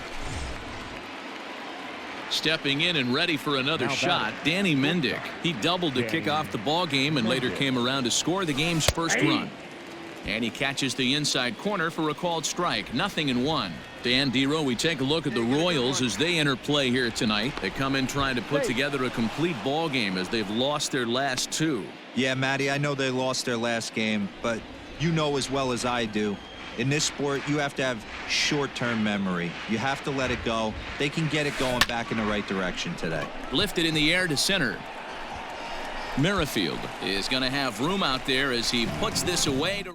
Stepping in and ready for another shot, Danny Mendick. He doubled to kick off the ball game and later came around to score the game's first run. And he catches the inside corner for a called strike. 0-1. Dan Dero, we take a look at the Royals as they enter play here tonight. They come in trying to put together a complete ball game as they've lost their last two. Yeah, Matty, I know they lost their last game, but you know as well as I do, in this sport, you have to have short-term memory. You have to let it go. They can get it going back in the right direction today. Lifted in the air to center. Merrifield is going to have room out there as he puts this away.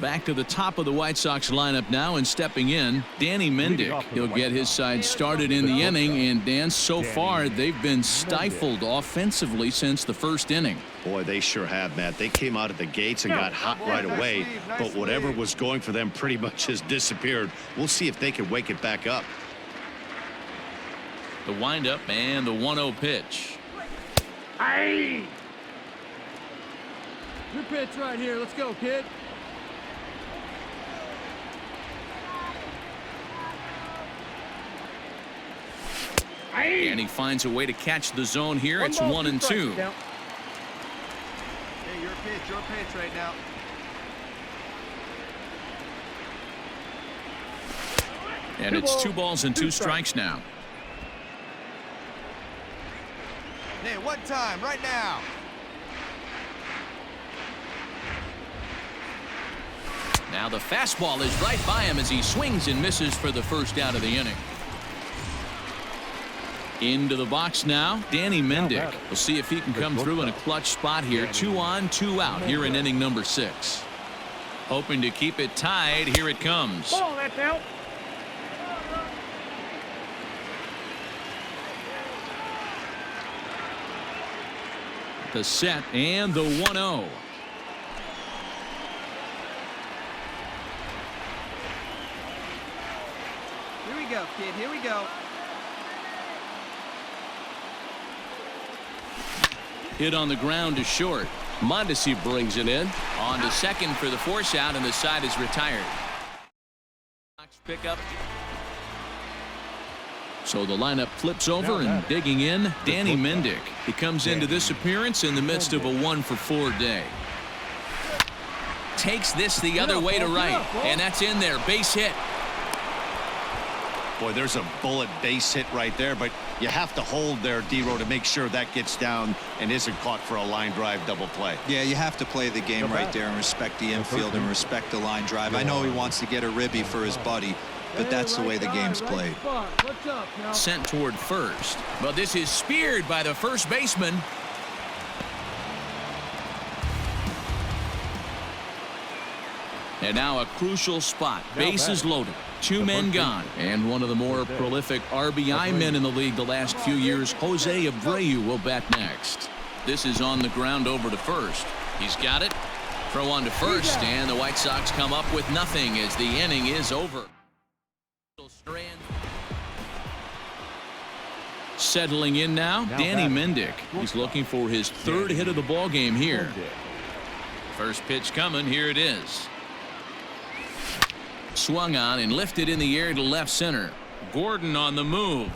Back to the top of the White Sox lineup now, and stepping in, Danny Mendick. He'll get his side started in the inning, and Dan, so far they've been stifled offensively since the first inning. Boy, they sure have, Matt. They came out of the gates and got hot right away, but whatever was going for them pretty much has disappeared. We'll see if they can wake it back up. The windup and the 1-0 pitch. Hey! Your pitch right here. Let's go, kid. And he finds a way to catch the zone here. It's 1-2. Hey, your pitch right now. And it's 2 balls and 2 strikes now. Hey, one time, right now. Now the fastball is right by him as he swings and misses for the first out of the inning. Into the box now, Danny Mendick. We'll see if he can come through in a clutch spot here. 2 on, 2 out here in inning number 6. Hoping to keep it tied. Here it comes. Oh, that's out. The set and the 1-0. Here we go, kid. Here we go. Hit on the ground to short. Mondesi brings it in. On to second for the force out, and the side is retired. Pick up. So the lineup flips over, and digging in, Danny Mendick. He comes into this appearance in the midst of a 1-for-4 day. Takes this the other way to right, and that's in there. Base hit. Boy, there's a bullet base hit right there, but you have to hold there, Dero, to make sure that gets down and isn't caught for a line drive double play. Yeah, you have to play the game right there and respect the infield and respect the line drive. I know he wants to get a ribby for his buddy, but that's the way the game's played. Sent toward first, but this is speared by the first baseman. And now a crucial spot. Bases loaded. 2 men gone. And one of the more prolific RBI men in the league the last few years, Jose Abreu, will bat next. This is on the ground over to first. He's got it. Throw on to first, and the White Sox come up with nothing as the inning is over. Settling in now, Danny Mendick. He's looking for his 3rd hit of the ball game here. First pitch coming. Here it is. Swung on and lifted in the air to left center. Gordon on the move.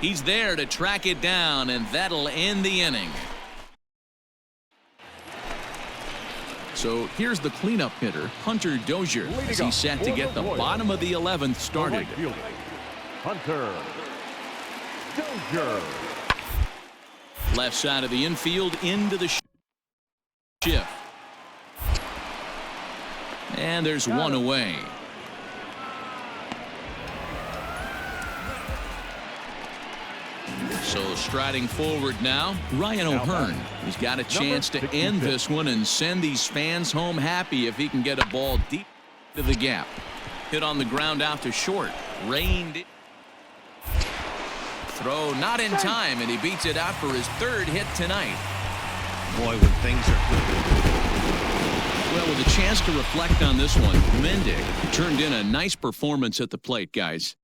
He's there to track it down, and that'll end the inning. So here's the cleanup hitter, Hunter Dozier, as he's set to get the bottom of the 11th started. Hunter Dozier. Left side of the infield into the shift. And there's one away. So striding forward now, Ryan O'Hearn. He's got a chance to end this one and send these fans home happy if he can get a ball deep to the gap. Hit on the ground out to short. Reined it. Throw not in time, and he beats it out for his 3rd hit tonight. Boy, when things are good. Well, with a chance to reflect on this one, Mendick turned in a nice performance at the plate, guys.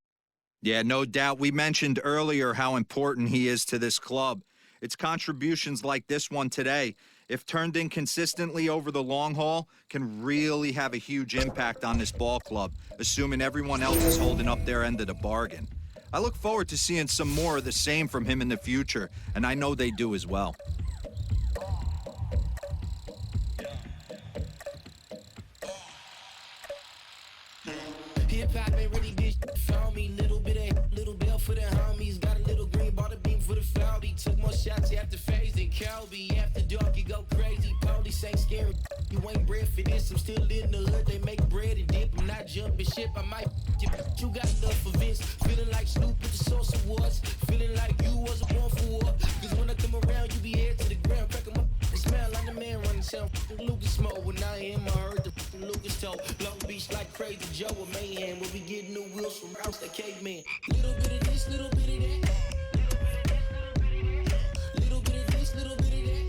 Yeah, no doubt. We mentioned earlier how important he is to this club. It's contributions like this one today, if turned in consistently over the long haul, can really have a huge impact on this ball club, assuming everyone else is holding up their end of the bargain. I look forward to seeing some more of the same from him in the future, and I know they do as well. Hip-hop ain't really did shit for me. Little bell for the homies. Got a little green, bought a beam for the Floudy. Took more shots after phase than Kelby. After dark, you go crazy. Police ain't scary. You ain't bred for this. I'm still in the hood. They make bread and dip. I'm not jumping ship. I might you got enough for Vince. Feeling like Snoop with the Source Awards. Feeling like you wasn't born for war. Cause when I come around, you be head to the ground. Crack 'em up. They smell like the man running sound. Lucas smoke. When I hear my heard the Lucas toe. Long Beach like Crazy Joe with Mayhem. Where we get new wheels from Rouse that caveman. Little bit of this, little bit of that. Little bit of this, little bit of that.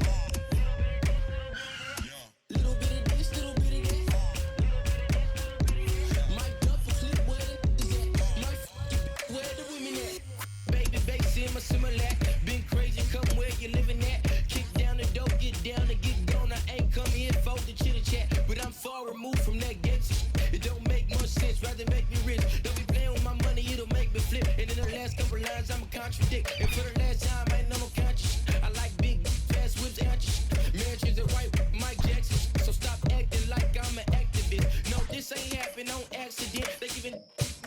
Little bit of this, little bit of that. Might dump a flip where the is at. Might where the women at. Baby, bass in my Similac. Been crazy, come where you living at. Kick down the door, get down and get gone. I ain't come here for the chitter chat, but I'm far removed from that gangsta shit. It don't make much sense, rather make me rich. Don't be playing with my money, it'll make me flip. And in the last couple lines, I'ma contradict. And for the last time, I ain't no conscious. I like big, fast whips, anxious. Mansions and white, Mike Jackson. So stop acting like I'm an activist. No, this ain't happen on accident. They giving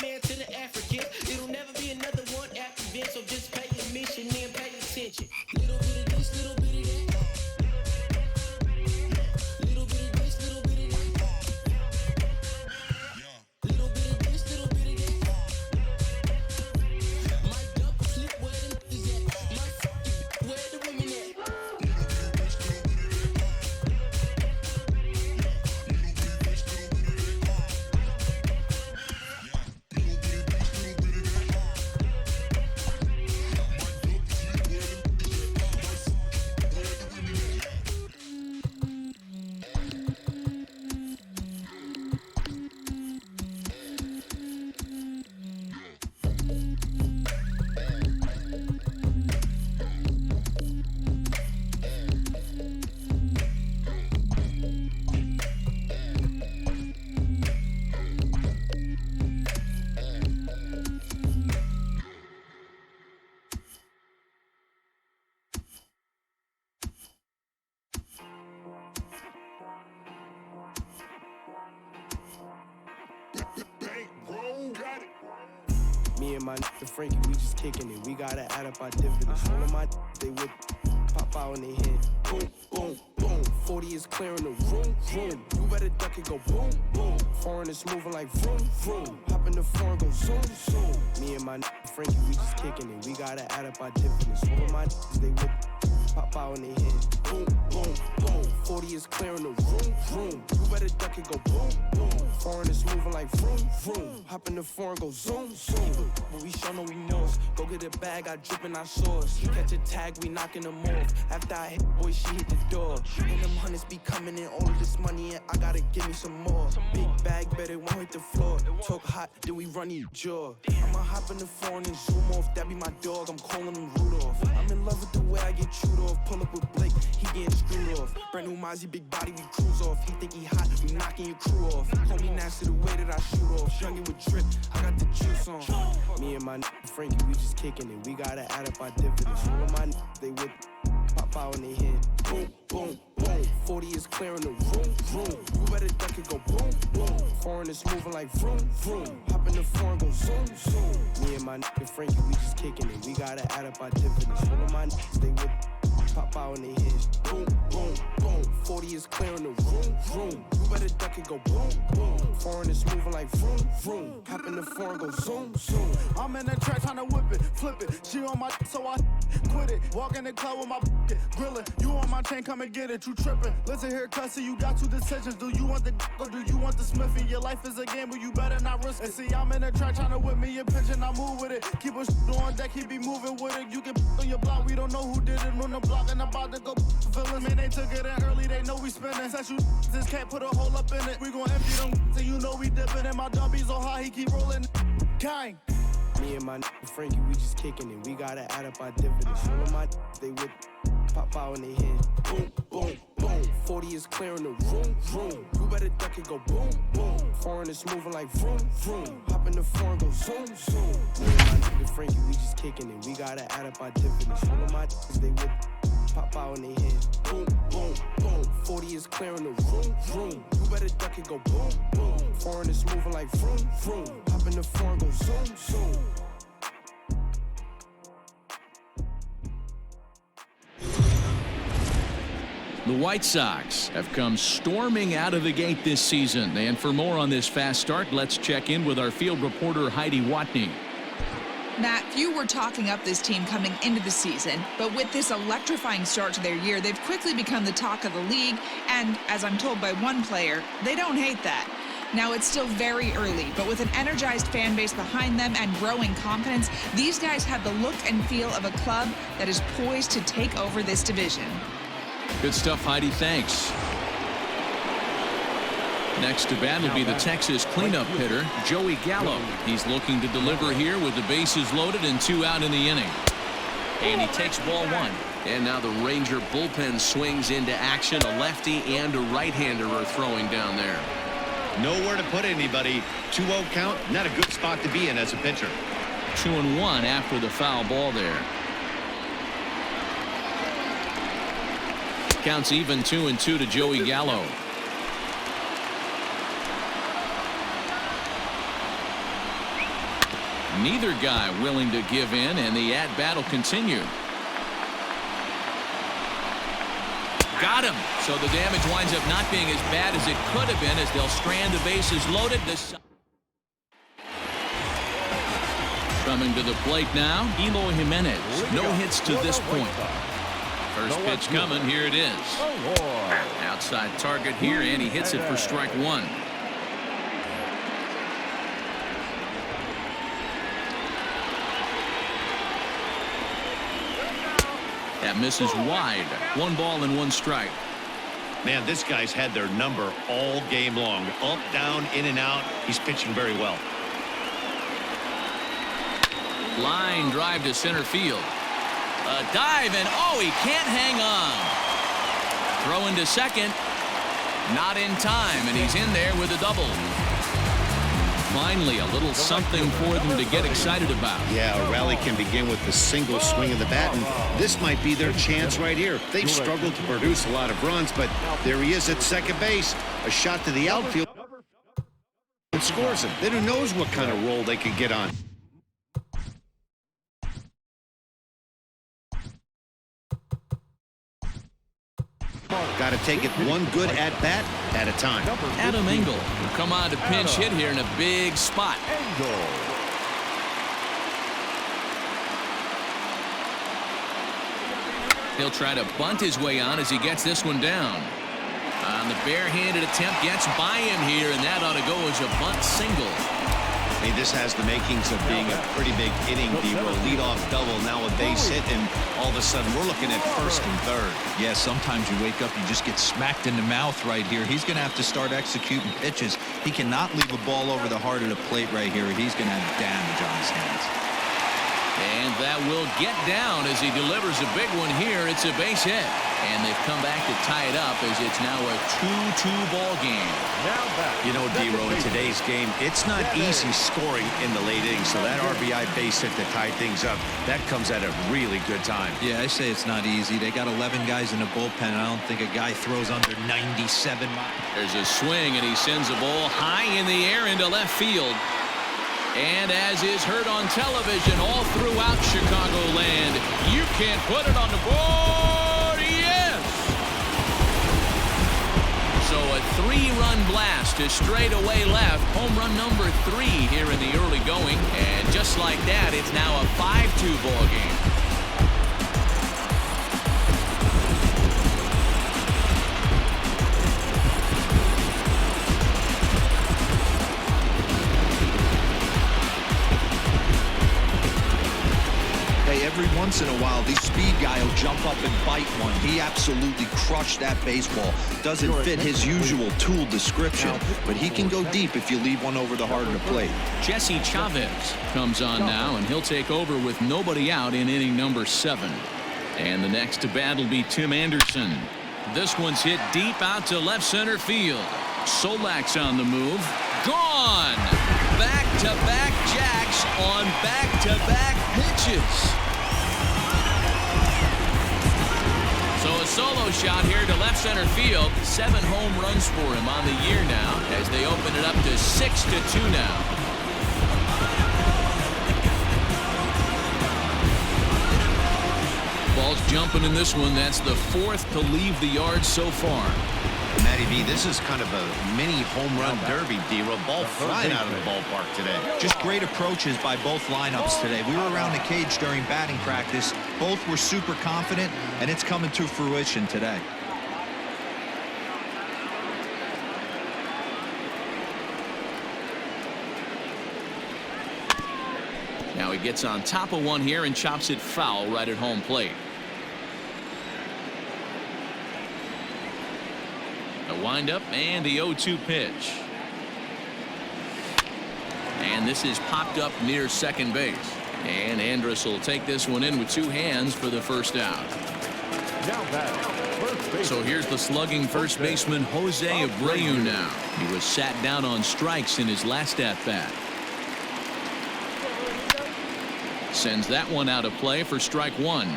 man to the Africans. It'll never be another one after this. So just pay admission and pay attention. Little bit of this, little bit of that. Little bit of this, little bit of that. Little bit of this, little bit of that. Might dump a flip where the is at. Might where the women at. Me and my nigga Frankie, we just kicking it. We gotta add up our dividends. All of my they would pop out in their head. Boom, boom, boom. 40 is clearing the room, room. You better duck it, go boom, boom. Foreign is moving like vroom, vroom. Hop in the foreign, go zoom, zoom. Me and my nigga Frankie, we just kicking it. We gotta add up our dividends. All of my they would pop out in their head. Boom, boom, boom. 40 is clearing the room, room. You better duck it, go boom, boom. Foreign is moving like vroom, vroom. Hop in the foreign, go zoom, zoom. But we show no we knows. Go get a bag, I drip in our sauce. Catch a tag, we knocking them off. After I hit, boy, she hit the door. And them hundreds be coming in, all of this money, and I gotta give me some more. Big bag, bet it won't hit the floor. Talk hot, then we run your jaw. I'ma hop in the foreign and zoom off. That be my dog, I'm calling him Rudolph. I'm in love with the way I get chewed off. Pull up with Blake, he getting screwed off. Brand new Mozzie, big body, we cruise off. He think he hot, we knocking your crew off. Call me nasty the way that I shoot off. Youngin' with drip, I got the juice on. Me and my nigga Frankie, we just kicking it. We gotta add up our dividends. All of my niggas, they would pop out in their head. Boom, boom, boom. 40 is clearing the room, room. You better duck it, go boom, boom. Foreign is moving like vroom, vroom. Hop in the foreign, go zoom, zoom. Me and my nigga Frankie, we just kicking it. We gotta add up our dividends. All of my niggas, they would pop out in their head. Boom, boom, boom. 40 is clearing the room, room. You better duck it, go boom, boom. Foreign is moving like vroom, vroom. Hop in the foreign, go zoom, zoom. I'm in the track trying to whip it, flip it. She on my so I quit it. Walk in the club with my grillin'. You on my chain, come and get it. You trippin'. Listen here, cussy, you got two decisions. Do you want the or do you want the Smithy? Your life is a game, but you better not risk it. And see, I'm in the track trying to whip me a pitch and I move with it. Keep a on deck, he be moving with it. You can on your block, we don't know who did it on the block. talking about the go feelings. Man, they took it in early, they know we spinning. Since you just can't put a hole up in it. We gon' empty them, so you know we dipping. And my dumb so high, he keep rolling. Gang. Me and my Frankie, we just kicking it. We gotta add up our dividends. All of my they with pop out in their head. Boom, boom, boom. 40 is clearing the room, room. You better duck it, go boom, boom. Foreign is moving like vroom, vroom. Hop in the foreign, go zoom, zoom. Me and my nigga Frankie, we just kicking it. We gotta add up our dividends. All of my they with pop out in their head. Boom, boom, boom. 40 is clearing the room, room. You better duck it, go boom, boom. Foreign is moving like vroom, vroom. Hop in the foreign, go zoom, zoom. The White Sox have come storming out of the gate this season. And for more on this fast start, let's check in with our field reporter Heidi Watney. Matt, few were talking up this team coming into the season, but with this electrifying start to their year, they've quickly become the talk of the league, and as I'm told by one player, they don't hate that. Now, it's still very early, but with an energized fan base behind them and growing confidence, these guys have the look and feel of a club that is poised to take over this division. Good stuff, Heidi. Thanks. Next to bat will be the Texas cleanup hitter, Joey Gallo. He's looking to deliver here with the bases loaded and 2 out in the inning. And he takes ball 1. And now the Ranger bullpen swings into action. A lefty and a right-hander are throwing down there. Nowhere to put anybody. 2-0 count, not a good spot to be in as a pitcher. 2-1 after the foul ball there. Counts even 2-2 to Joey Gallo. Neither guy willing to give in, and the at-bat will continue. Got him. So the damage winds up not being as bad as it could have been as they'll strand the bases loaded. Coming to the plate now, Eloy Jimenez. No hits to this point. First pitch coming. Here it is. Outside target here, and he hits it for strike 1. That misses wide. 1 ball and 1 strike. Man, this guy's had their number all game long. Up, down, in and out. He's pitching very well. Line drive to center field. A dive, and oh, he can't hang on. Throw into second. Not in time, and he's in there with a double. Finally, a little something for them to get excited about. Yeah, a rally can begin with the single swing of the bat, and this might be their chance right here. They've struggled to produce a lot of runs, but there he is at second base. A shot to the outfield and scores it. Then who knows what kind of roll they could get on. Got to take it one good at-bat at a time. Adam Engel will come on to pinch hit here in a big spot. He'll try to bunt his way on as he gets this one down. On the barehanded attempt, gets by him here, and that ought to go as a bunt single. Hey, this has the makings of being a pretty big inning, D-Roll. Leadoff double, now a base hit, and all of a sudden we're looking at first and third. Yeah, sometimes you wake up, you just get smacked in the mouth right here. He's going to have to start executing pitches. He cannot leave a ball over the heart of the plate right here. He's going to have damage on his hands. And that will get down as he delivers a big one here. It's a base hit. And they've come back to tie it up as it's now a 2-2 ball game. You know, D-Roll, in today's game, it's not easy scoring in the late innings. So that RBI base hit to tie things up, that comes at a really good time. Yeah, I say it's not easy. They got 11 guys in the bullpen. I don't think a guy throws under 97 miles. There's a swing, and he sends a ball high in the air into left field. And as is heard on television all throughout Chicagoland, you can't put it on the board. Yes! So a 3-run blast to straightaway left. Home run number 3 here in the early going. And just like that, it's now a 5-2 ball game. every once in a while, the speed guy will jump up and bite one. He absolutely crushed that baseball. Doesn't fit his usual tool description, but he can go deep if you leave one over the heart of the plate. Jesse Chavez comes on now, and he'll take over with nobody out in inning number 7. And the next to bat will be Tim Anderson. This one's hit deep out to left center field. Solak's on the move. Gone! Back-to-back jacks on back-to-back pitches. So a solo shot here to left center field. 7 home runs for him on the year now as they open it up to 6-2 now. Ball's jumping in this one. That's the 4th to leave the yard so far. Matty V, this is kind of a mini home run derby, D-Row. Ball flying out of the ballpark today. Just great approaches by both lineups today. We were around the cage during batting practice. Both were super confident, and it's coming to fruition today. Now he gets on top of one here and chops it foul right at home plate. The windup and the 0-2 pitch. And this is popped up near second base. And Andrus will take this one in with 2 hands for the first out. So here's the slugging first baseman Jose Abreu now. He was sat down on strikes in his last at-bat. Sends that one out of play for strike 1.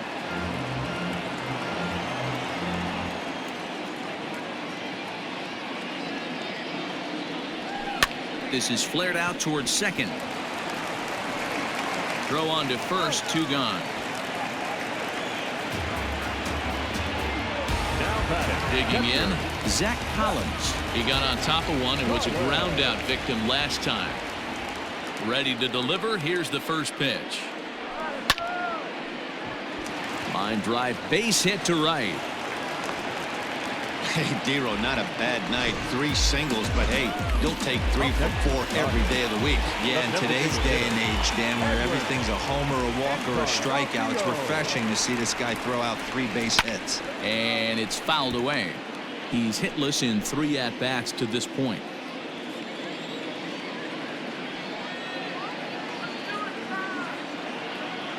This is flared out towards second. Throw on to first, 2 gone. Digging in, Zach Collins. He got on top of one and was a ground out victim last time. Ready to deliver. Here's the first pitch. Line drive, base hit to right. Hey, D-Row, not a bad night. 3 singles, but hey, you'll take 3 for 4 every day of the week. Yeah, in today's day and age, Dan, where everything's a homer, a walk, or a strikeout, it's refreshing to see this guy throw out 3 base hits. And it's fouled away. He's hitless in 3 at-bats to this point.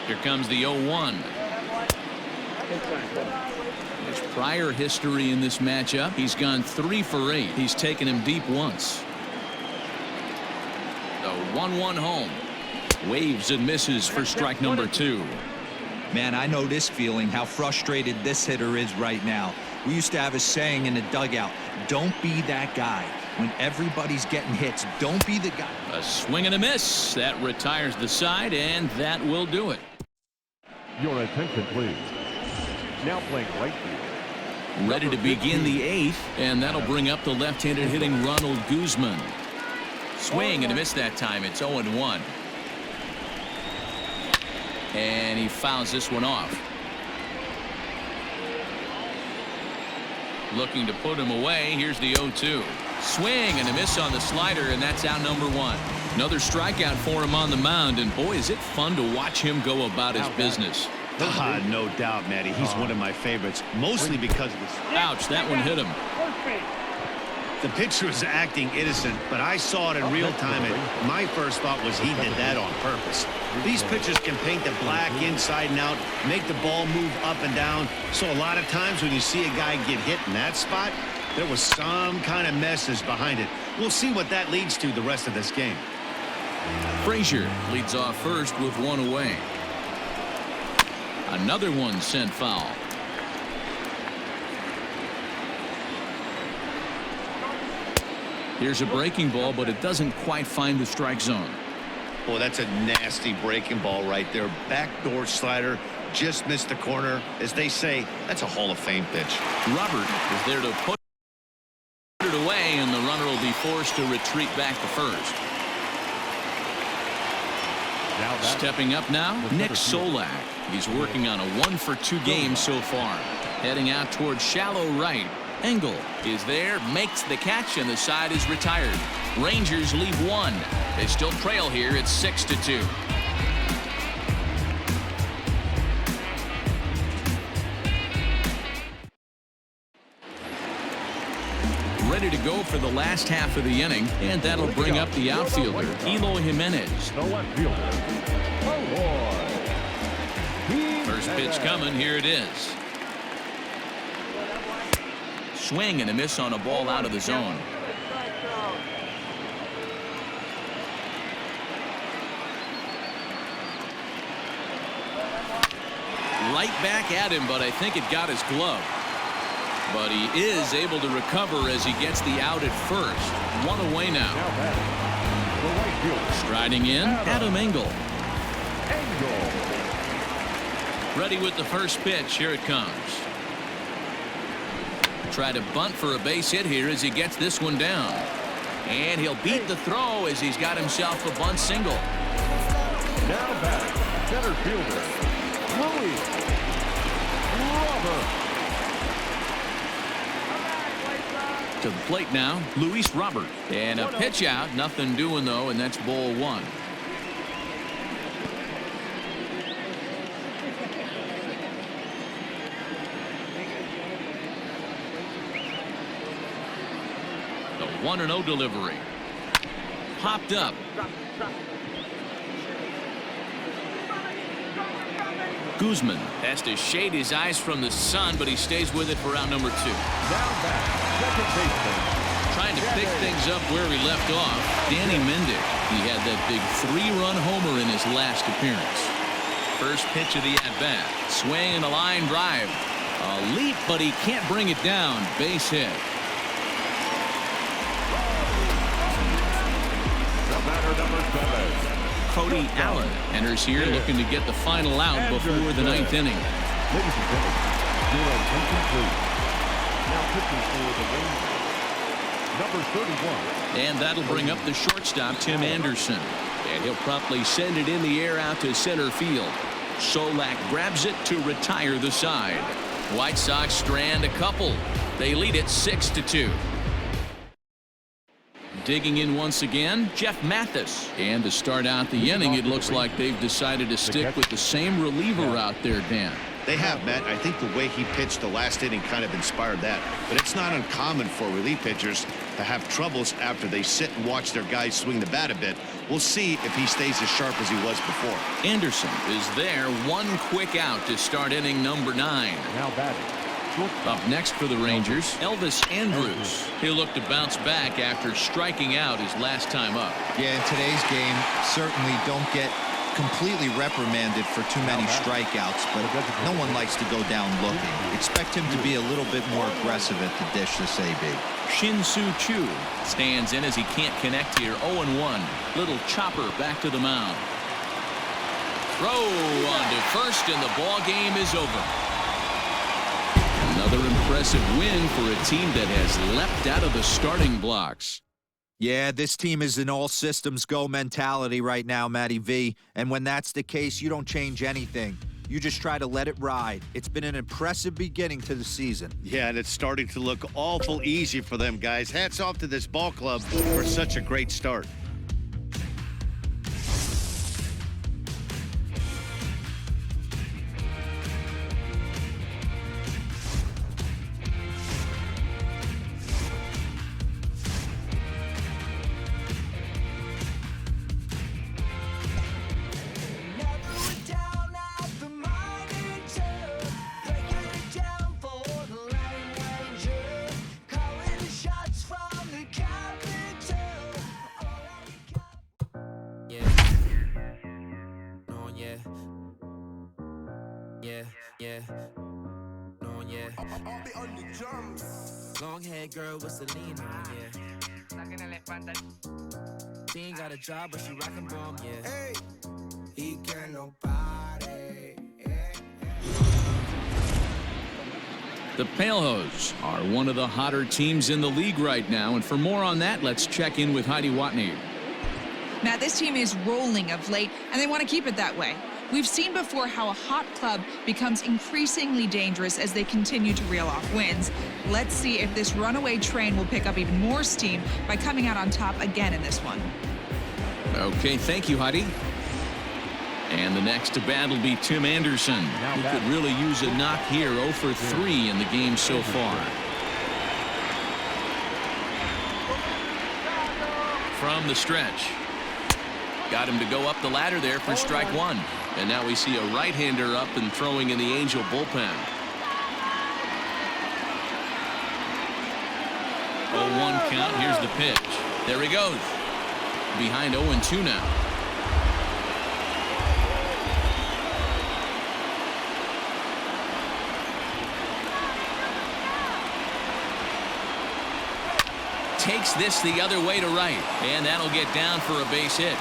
Here comes the 0-1. His prior history in this matchup, he's gone 3 for 8. He's taken him deep once. The 1-1 home. Waves and misses for strike number 2. Man, I know this feeling, how frustrated this hitter is right now. We used to have a saying in the dugout, don't be that guy. When everybody's getting hits, don't be the guy. A swing and a miss. That retires the side, and that will do it. Your attention, please. Now playing right field. Ready to begin the 8th, and that'll bring up the left-handed hitting Ronald Guzman. Swing and a miss that time. It's 0-1. And he fouls this one off. Looking to put him away. Here's the 0-2. Swing and a miss on the slider, and that's out number 1. Another strikeout for him on the mound, and boy, is it fun to watch him go about his business. No doubt, Matty. He's one of my favorites, mostly because of his... Ouch, that one hit him. The pitcher was acting innocent, but I saw it in real time, and my first thought was he did that on purpose. These pitchers can paint the black inside and out, make the ball move up and down, so a lot of times when you see a guy get hit in that spot, there was some kind of message behind it. We'll see what that leads to the rest of this game. Frazier leads off first with 1 away. Another one sent foul. Here's a breaking ball, but it doesn't quite find the strike zone. Boy, that's a nasty breaking ball right there. Backdoor slider, just missed the corner. As they say, that's a Hall of Fame pitch. Robert is there to put it away, and the runner will be forced to retreat back to first. Stepping up now, Nick Solak. He's working on a 1-for-2 game so far. Heading out towards shallow right. Engel is there, makes the catch, and the side is retired. Rangers lead 1. They still trail here. It's 6-2. go for the last half of the inning, and that'll bring up the outfielder, Eloy Jimenez. The left fielder. First pitch coming. Here it is. Swing and a miss on a ball out of the zone. Right back at him, but I think it got his glove. But he is able to recover as he gets the out at first. One away now. Striding in, Adam Engel. Ready with the first pitch. Here it comes. Try to bunt for a base hit here as he gets this one down. And he'll beat the throw as he's got himself a bunt single. Now back, center fielder, Luis Robert. To the plate now, Luis Robert. And a pitch out. Nothing doing, though, and that's ball one. The 1-0 delivery. Popped up. Guzman has to shade his eyes from the sun, but he stays with it for out number 2. Now back, second baseman. Trying to pick things up where he left off, Danny Mendick. He had that big 3-run homer in his last appearance. First pitch of the at-bat. Swing and a line drive. A leap, but he can't bring it down. Base hit. The batter, number 7. Cody Allen enters here looking to get the final out before the 9th inning. Ladies and gentlemen, your attention please. Now pitching for the Rangers, number 31. And that'll bring up the shortstop, Tim Anderson. And he'll promptly send it in the air out to center field. Solak grabs it to retire the side. White Sox strand a couple. They lead it 6-2. Digging in once again, Jeff Mathis. And to start out the inning, it looks like they've decided to stick with the same reliever out there, Dan. They have, Matt. I think the way he pitched the last inning kind of inspired that. But it's not uncommon for relief pitchers to have troubles after they sit and watch their guys swing the bat a bit. We'll see if he stays as sharp as he was before. Anderson is there. One quick out to start inning number 9. Now batting. Up next for the Rangers, Elvis Andrus. He'll look to bounce back after striking out his last time up. Yeah, in today's game, certainly don't get completely reprimanded for too many strikeouts, but no one likes to go down looking. Expect him to be a little bit more aggressive at the dish this AB. Shin-Soo Choo stands in as he can't connect here. 0-1. Little chopper back to the mound. Throw on to first, and the ball game is over. Another impressive win for a team that has leapt out of the starting blocks. Yeah, this team is an all-systems-go mentality right now, Matty V. And when that's the case, you don't change anything. You just try to let it ride. It's been an impressive beginning to the season. Yeah, and it's starting to look awful easy for them, guys. Hats off to this ball club for such a great start. Long hair girl with Celine on, yeah. She ain't got a job, but she rockin' bomb, yeah. Hey, he can nobody. The Palehose are one of the hotter teams in the league right now, and for more on that, let's check in with Heidi Watney. Matt, this team is rolling of late, and they want to keep it that way. We've seen before how a hot club becomes increasingly dangerous as they continue to reel off wins. Let's see if this runaway train will pick up even more steam by coming out on top again in this one. Okay, thank you, Heidi. And the next to bat will be Tim Anderson, who could really use a knock here. 0 for 3 in the game so far. from the stretch. Got him to go up the ladder there for strike one. And now we see a right-hander up and throwing in the Angel bullpen. 0-1 count. Here's the pitch. There he goes. Behind 0-2 now. Takes this the other way to right, and that'll get down for a base hit.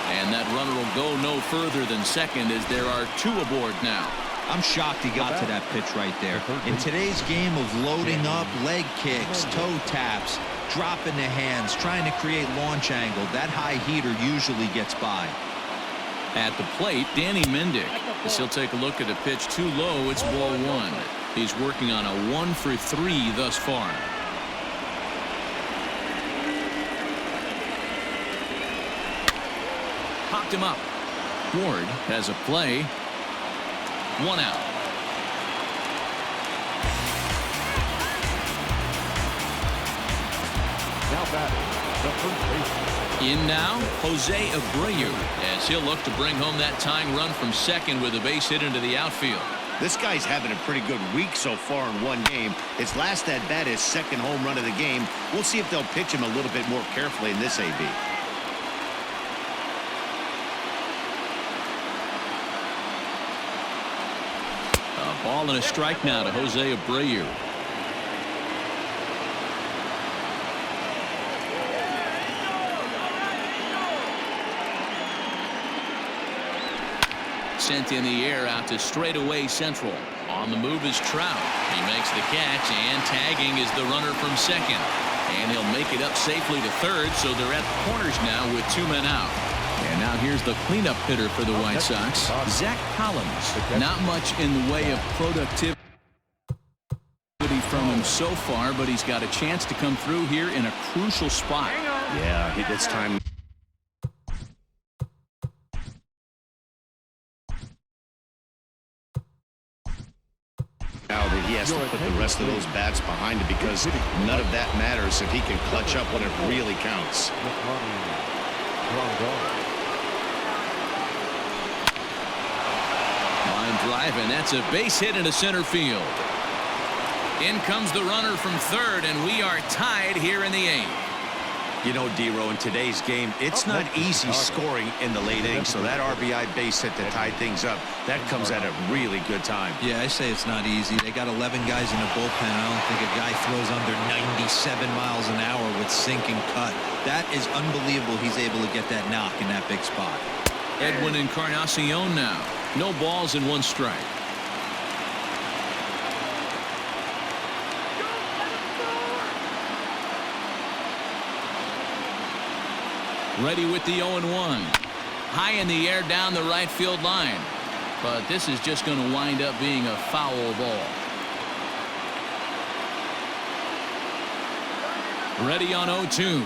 And that runner will go no further than second as there are two aboard now. I'm shocked he got to that pitch right there. In today's game of loading up, leg kicks, toe taps, dropping the hands, trying to create launch angle, that high heater usually gets by. At the plate, Danny Mendick. As he'll take a look at a pitch too low, it's ball one. He's working on a 1-for-3 thus far. Popped him up. Ward has a play. One out. Now batting, the first baseman. In now, Jose Abreu, as he'll look to bring home that tying run from second with a base hit into the outfield. This guy's having a pretty good week so far in one game. His last at bat, his second home run of the game. We'll see if they'll pitch him a little bit more carefully in this AB. Ball and a strike now to Jose Abreu. Sent in the air out to straightaway central. On the move is Trout. He makes the catch, and tagging is the runner from second. And he'll make it up safely to third, so they're at the corners now with two men out. And now here's the cleanup hitter for the White Sox, Zach Collins. Not much in the way of productivity from him so far, but he's got a chance to come through here in a crucial spot. Yeah, it's time. Now that he has to put the rest of those bats behind him, because none of that matters if he can clutch up when it really counts. Line drive, and that's a base hit into center field. In comes the runner from third, and we are tied here in the eighth. You know, D-Row, in today's game, it's not easy scoring in the late innings, so that R.B.I. base hit to tie things up, that comes at a really good time. Yeah, I say it's not easy. They got 11 guys in the bullpen. I don't think a guy throws under 97 miles an hour with sink and cut. That is unbelievable he's able to get that knock in that big spot. Edwin Encarnacion now. No balls and one strike. Ready with the 0-1. High in the air down the right field line. But this is just going to wind up being a foul ball. Ready on 0-2.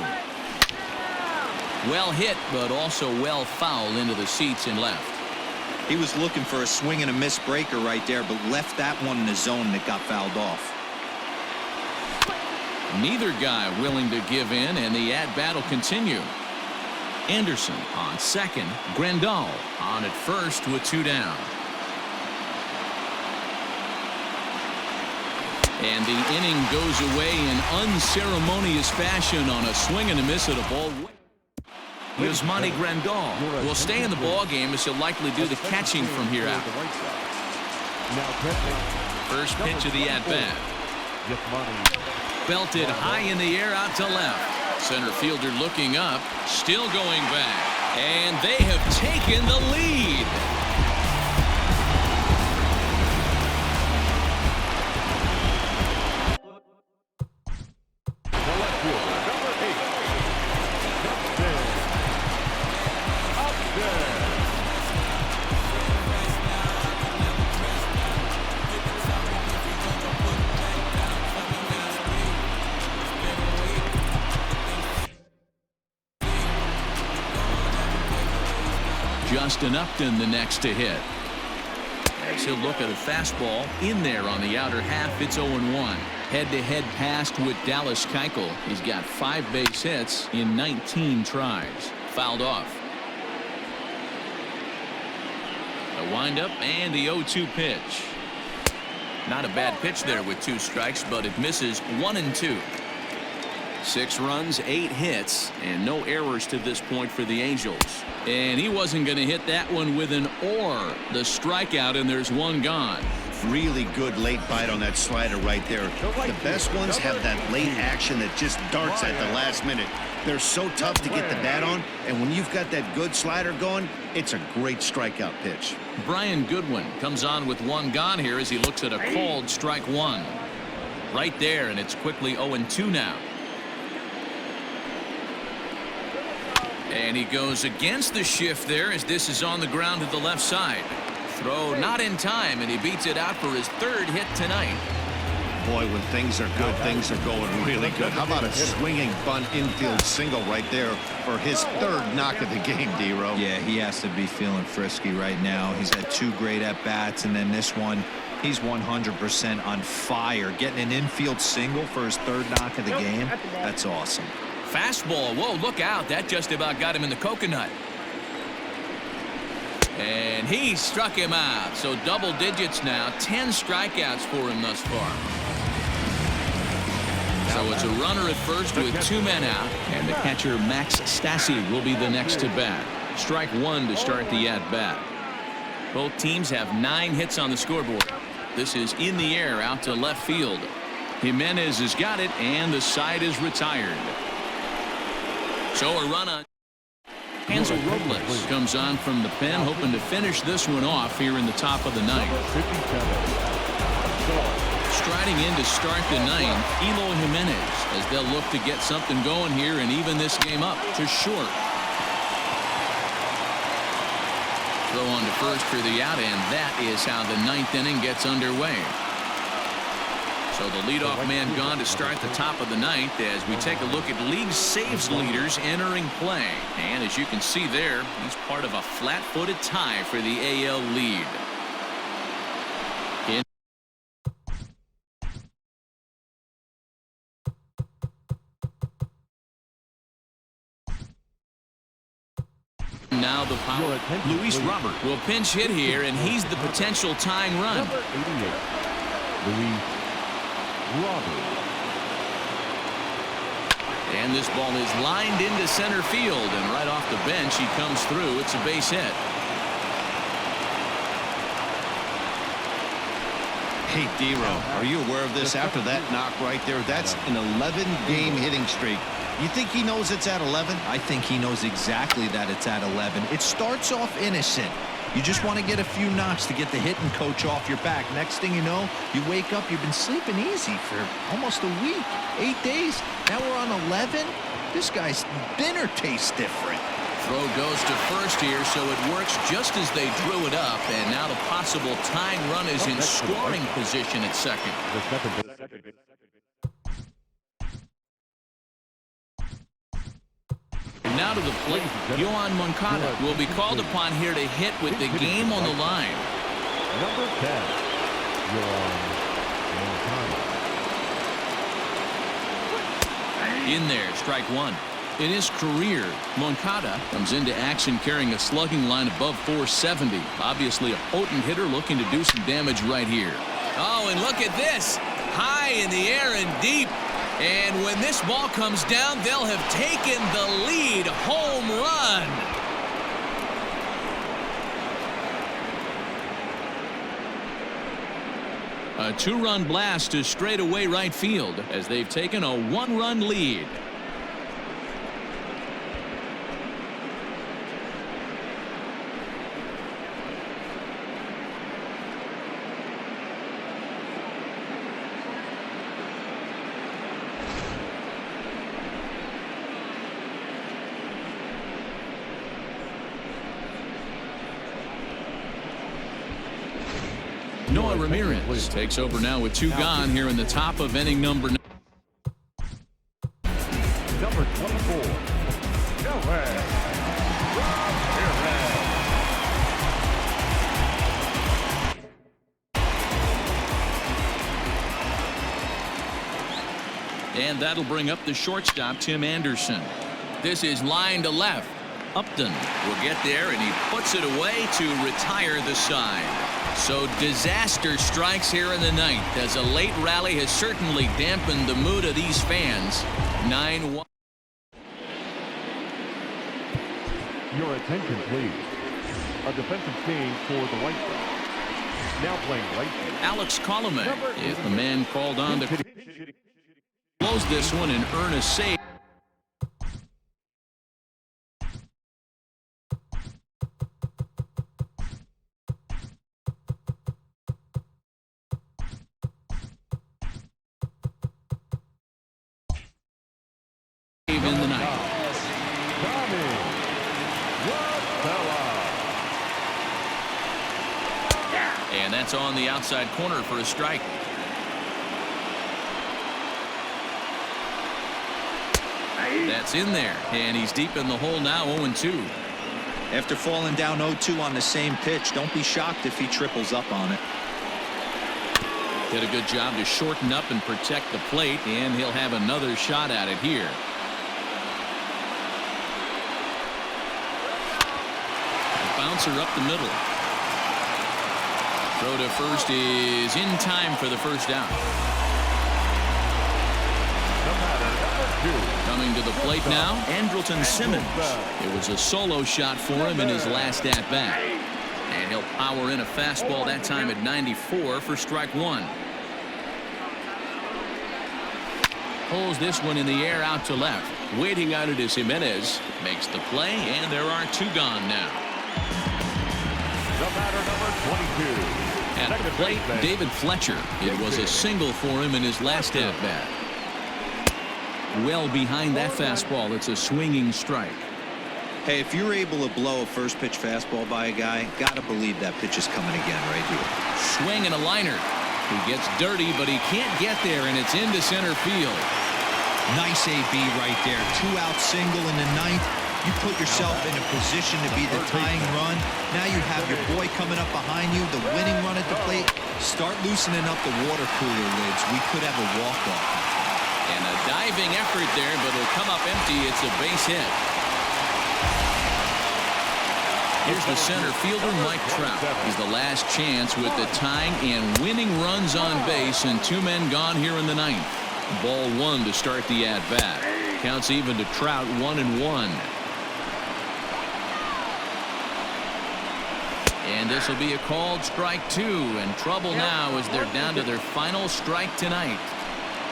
Well hit, but also well fouled into the seats and left. He was looking for a swing and a miss breaker right there, but left that one in the zone that got fouled off. Neither guy willing to give in, and the at-bat will continue. Anderson on second. Grandal on at first with two down. And the inning goes away in unceremonious fashion on a swing and a miss at a ball. Yasmani Grandal will stay in the ball game as he'll likely do the catching from here out. First pitch of the at-bat. Belted high in the air out to left. Center fielder looking up, still going back, and they have taken the lead. Justin Upton the next to hit. As he'll look at a fastball in there on the outer half, it's 0-1. Head-to-head passed with Dallas Keuchel. He's got 5 base hits in 19 tries. Fouled off. The windup and the 0-2 pitch. Not a bad pitch there with 2 strikes, but it misses 1-2. 6 runs, 8 hits, and no errors to this point for the Angels. And he wasn't going to hit that one with an or. The strikeout, and there's 1 gone. Really good late bite on that slider right there. The best ones have that late action that just darts at the last minute. They're so tough to get the bat on, and when you've got that good slider going, it's a great strikeout pitch. Brian Goodwin comes on with 1 gone here as he looks at a called strike 1. Right there, and it's quickly 0-2 now. And he goes against the shift there as this is on the ground to the left side. Throw not in time, and he beats it out for his 3rd hit tonight. Boy, when things are good, things are going really good. How about a swinging bunt infield single right there for his 3rd knock of the game, D-Row? Yeah, he has to be feeling frisky right now. He's had 2 great at-bats, and then this one, he's 100% on fire. Getting an infield single for his 3rd knock of the game, that's awesome. Fastball. Whoa, look out. That just about got him in the coconut. And he struck him out. So double digits now. 10 strikeouts for him thus far. So it's a runner at first with 2 men out. And the catcher, Max Stassi, will be the next to bat. Strike 1 to start the at-bat. Both teams have 9 hits on the scoreboard. This is in the air out to left field. Jimenez has got it, and the side is retired. So a run on. Hansel Robles comes on from the pen, hoping to finish this one off here in the top of the 9th. Striding in to start the 9th, Eloy Jimenez, as they'll look to get something going here and even this game up to short. Throw on to first for the out, and that is how the 9th inning gets underway. So the leadoff man gone to start the top of the 9th as we take a look at league saves leaders entering play. And as you can see there, he's part of a flat-footed tie for the AL lead. Now the power. Luis Robert will pinch hit here, and he's the potential tying run. Number 88, Luis Robert. And this ball is lined into center field, and right off the bench he comes through. It's a base hit. Hey, D-Row, are you aware of this? After that knock right there, that's an 11-game hitting streak. You think he knows it's at 11? I think he knows exactly that it's at 11. It starts off innocent. You just want to get a few knocks to get the hitting coach off your back. Next thing you know, you wake up, you've been sleeping easy for almost a week, 8 days. Now we're on 11. This guy's dinner tastes different. Throw goes to first here, so it works just as they drew it up, and now the possible tying run is in scoring position at second. Now to the plate, Yohan Moncada will be called upon here to hit with the game on the line. Number 10, Yohan Moncada. In there, strike 1. In his career, Moncada comes into action carrying a slugging line above 470. Obviously a potent hitter looking to do some damage right here. Oh, and look at this. High in the air and deep. And when this ball comes down, they'll have taken the lead. Home run. A 2-run blast to straightaway right field as they've taken a 1-run lead. Noah Ramirez takes over now with 2 gone here in the top of inning number 9. Number 24, Noah. And that'll bring up the shortstop, Tim Anderson. This is line to left. Upton will get there, and he puts it away to retire the side. So disaster strikes here in the ninth, as a late rally has certainly dampened the mood of these fans. 9-1. Your attention, please. A defensive change for the White Sox. Now playing right field, Alex Colomé is the man called on to close this one and earn a save. In the ninth. And that's on the outside corner for a strike. That's in there, and he's deep in the hole now, 0-2. After falling down 0-2 on the same pitch, don't be shocked if he triples up on it. Did a good job to shorten up and protect the plate, and he'll have another shot at it here. Bouncer up the middle. Throw to first is in time for the first out. Coming to the plate now, Andrelton Simmons. It was a solo shot for him in his last at-bat. And he'll power in a fastball that time at 94 for strike one. Pulls this one in the air out to left. Waiting on it is Jimenez. Makes the play, and there are two gone now. The batter, number 22. At the plate, David Fletcher. It was a single for him in his last at-bat. Well behind that fastball. It's a swinging strike. Hey, if you're able to blow a first pitch fastball by a guy, gotta believe that pitch is coming again right here. Swing and a liner. He gets dirty, but he can't get there, and it's into center field. Nice AB right there. 2-out single in the ninth. You put yourself in a position to be the tying run. Now you have your boy coming up behind you, the winning run at the plate. Start loosening up the water cooler lids. We could have a walk-off. And a diving effort there, but it'll come up empty. It's a base hit. Here's the center fielder, Mike Trout. He's the last chance with the tying and winning runs on base, and two men gone here in the ninth. Ball one to start the at-bat. Counts even to Trout, 1-1. And this will be a called strike two, and trouble now as they're down to their final strike tonight.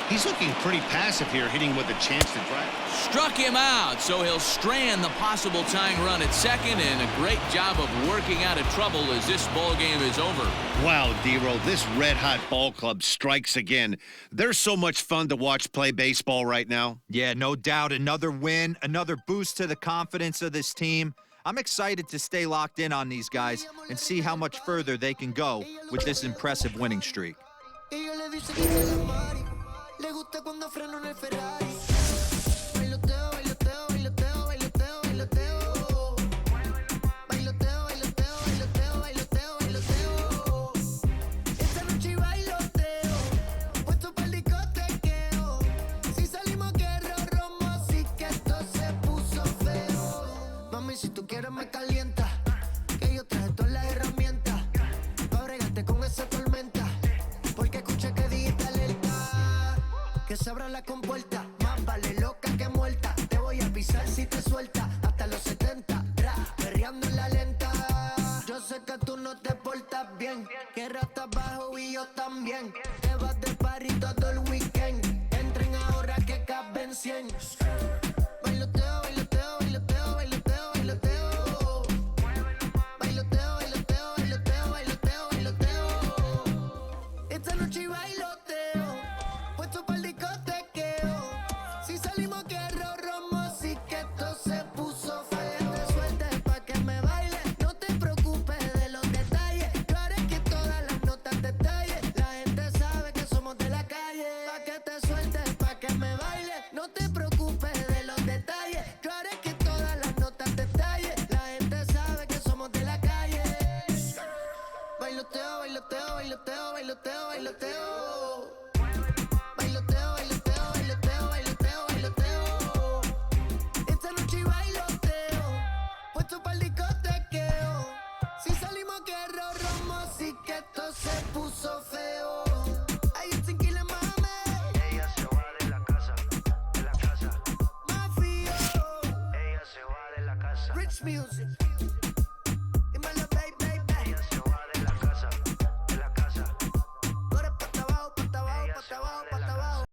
He's looking pretty passive here, hitting with a chance to drive. Struck him out, so he'll strand the possible tying run at second, and a great job of working out of trouble as this ball game is over. Wow, D-Roll, this red-hot ball club strikes again. They're so much fun to watch play baseball right now. Yeah, no doubt. Another win, another boost to the confidence of this team. I'm excited to stay locked in on these guys and see how much further they can go with this impressive winning streak. Le gusta cuando freno en el Ferrari. Bailoteo, bailoteo, bailoteo, bailoteo, bailoteo. Bailoteo, bailoteo, bailoteo, bailoteo, bailoteo. Esta noche bailoteo, puesto pa'l discotequeo. Si salimos guerra romo, así que esto se puso feo. Mami, si tú quieres me calienta, que yo traje todas las herramientas pa' bregarte con esa tormenta, porque escuché que dijiste alerta. Que se abra la compuerta, más vale loca que muerta. Te voy a pisar si te suelta, hasta los 70, perreando en la lenta. Yo sé que tú no te portas bien, que ratas bajo y yo también. Te vas de party todo el weekend, entren ahora que caben 100. Bailoteo, bailoteo, bailoteo, bailoteo, bailoteo. Bailoteo, bailoteo, bailoteo, bailoteo, bailoteo. Esta noche bailoteo, puesto pa'l discotequeo. Si salimos guerra romo, así que esto se puso feo. Te sueltes pa' que me baile, no te preocupes de los detalles. Yo haré que todas las notas te tallen. La gente sabe que somos de la calle. Pa' que te sueltes pa' que me baile, no te preocupes de los detalles. Yo haré que todas las notas te tallen. La gente sabe que somos de la calle. Bailoteo, bailoteo, bailoteo, bailoteo, bailoteo. Bailoteo, bailoteo, bailoteo. puso feo. Hay un tequila, mami. Ella se va de la casa, de la casa. Mafio. Ella se va de la casa. Rich music.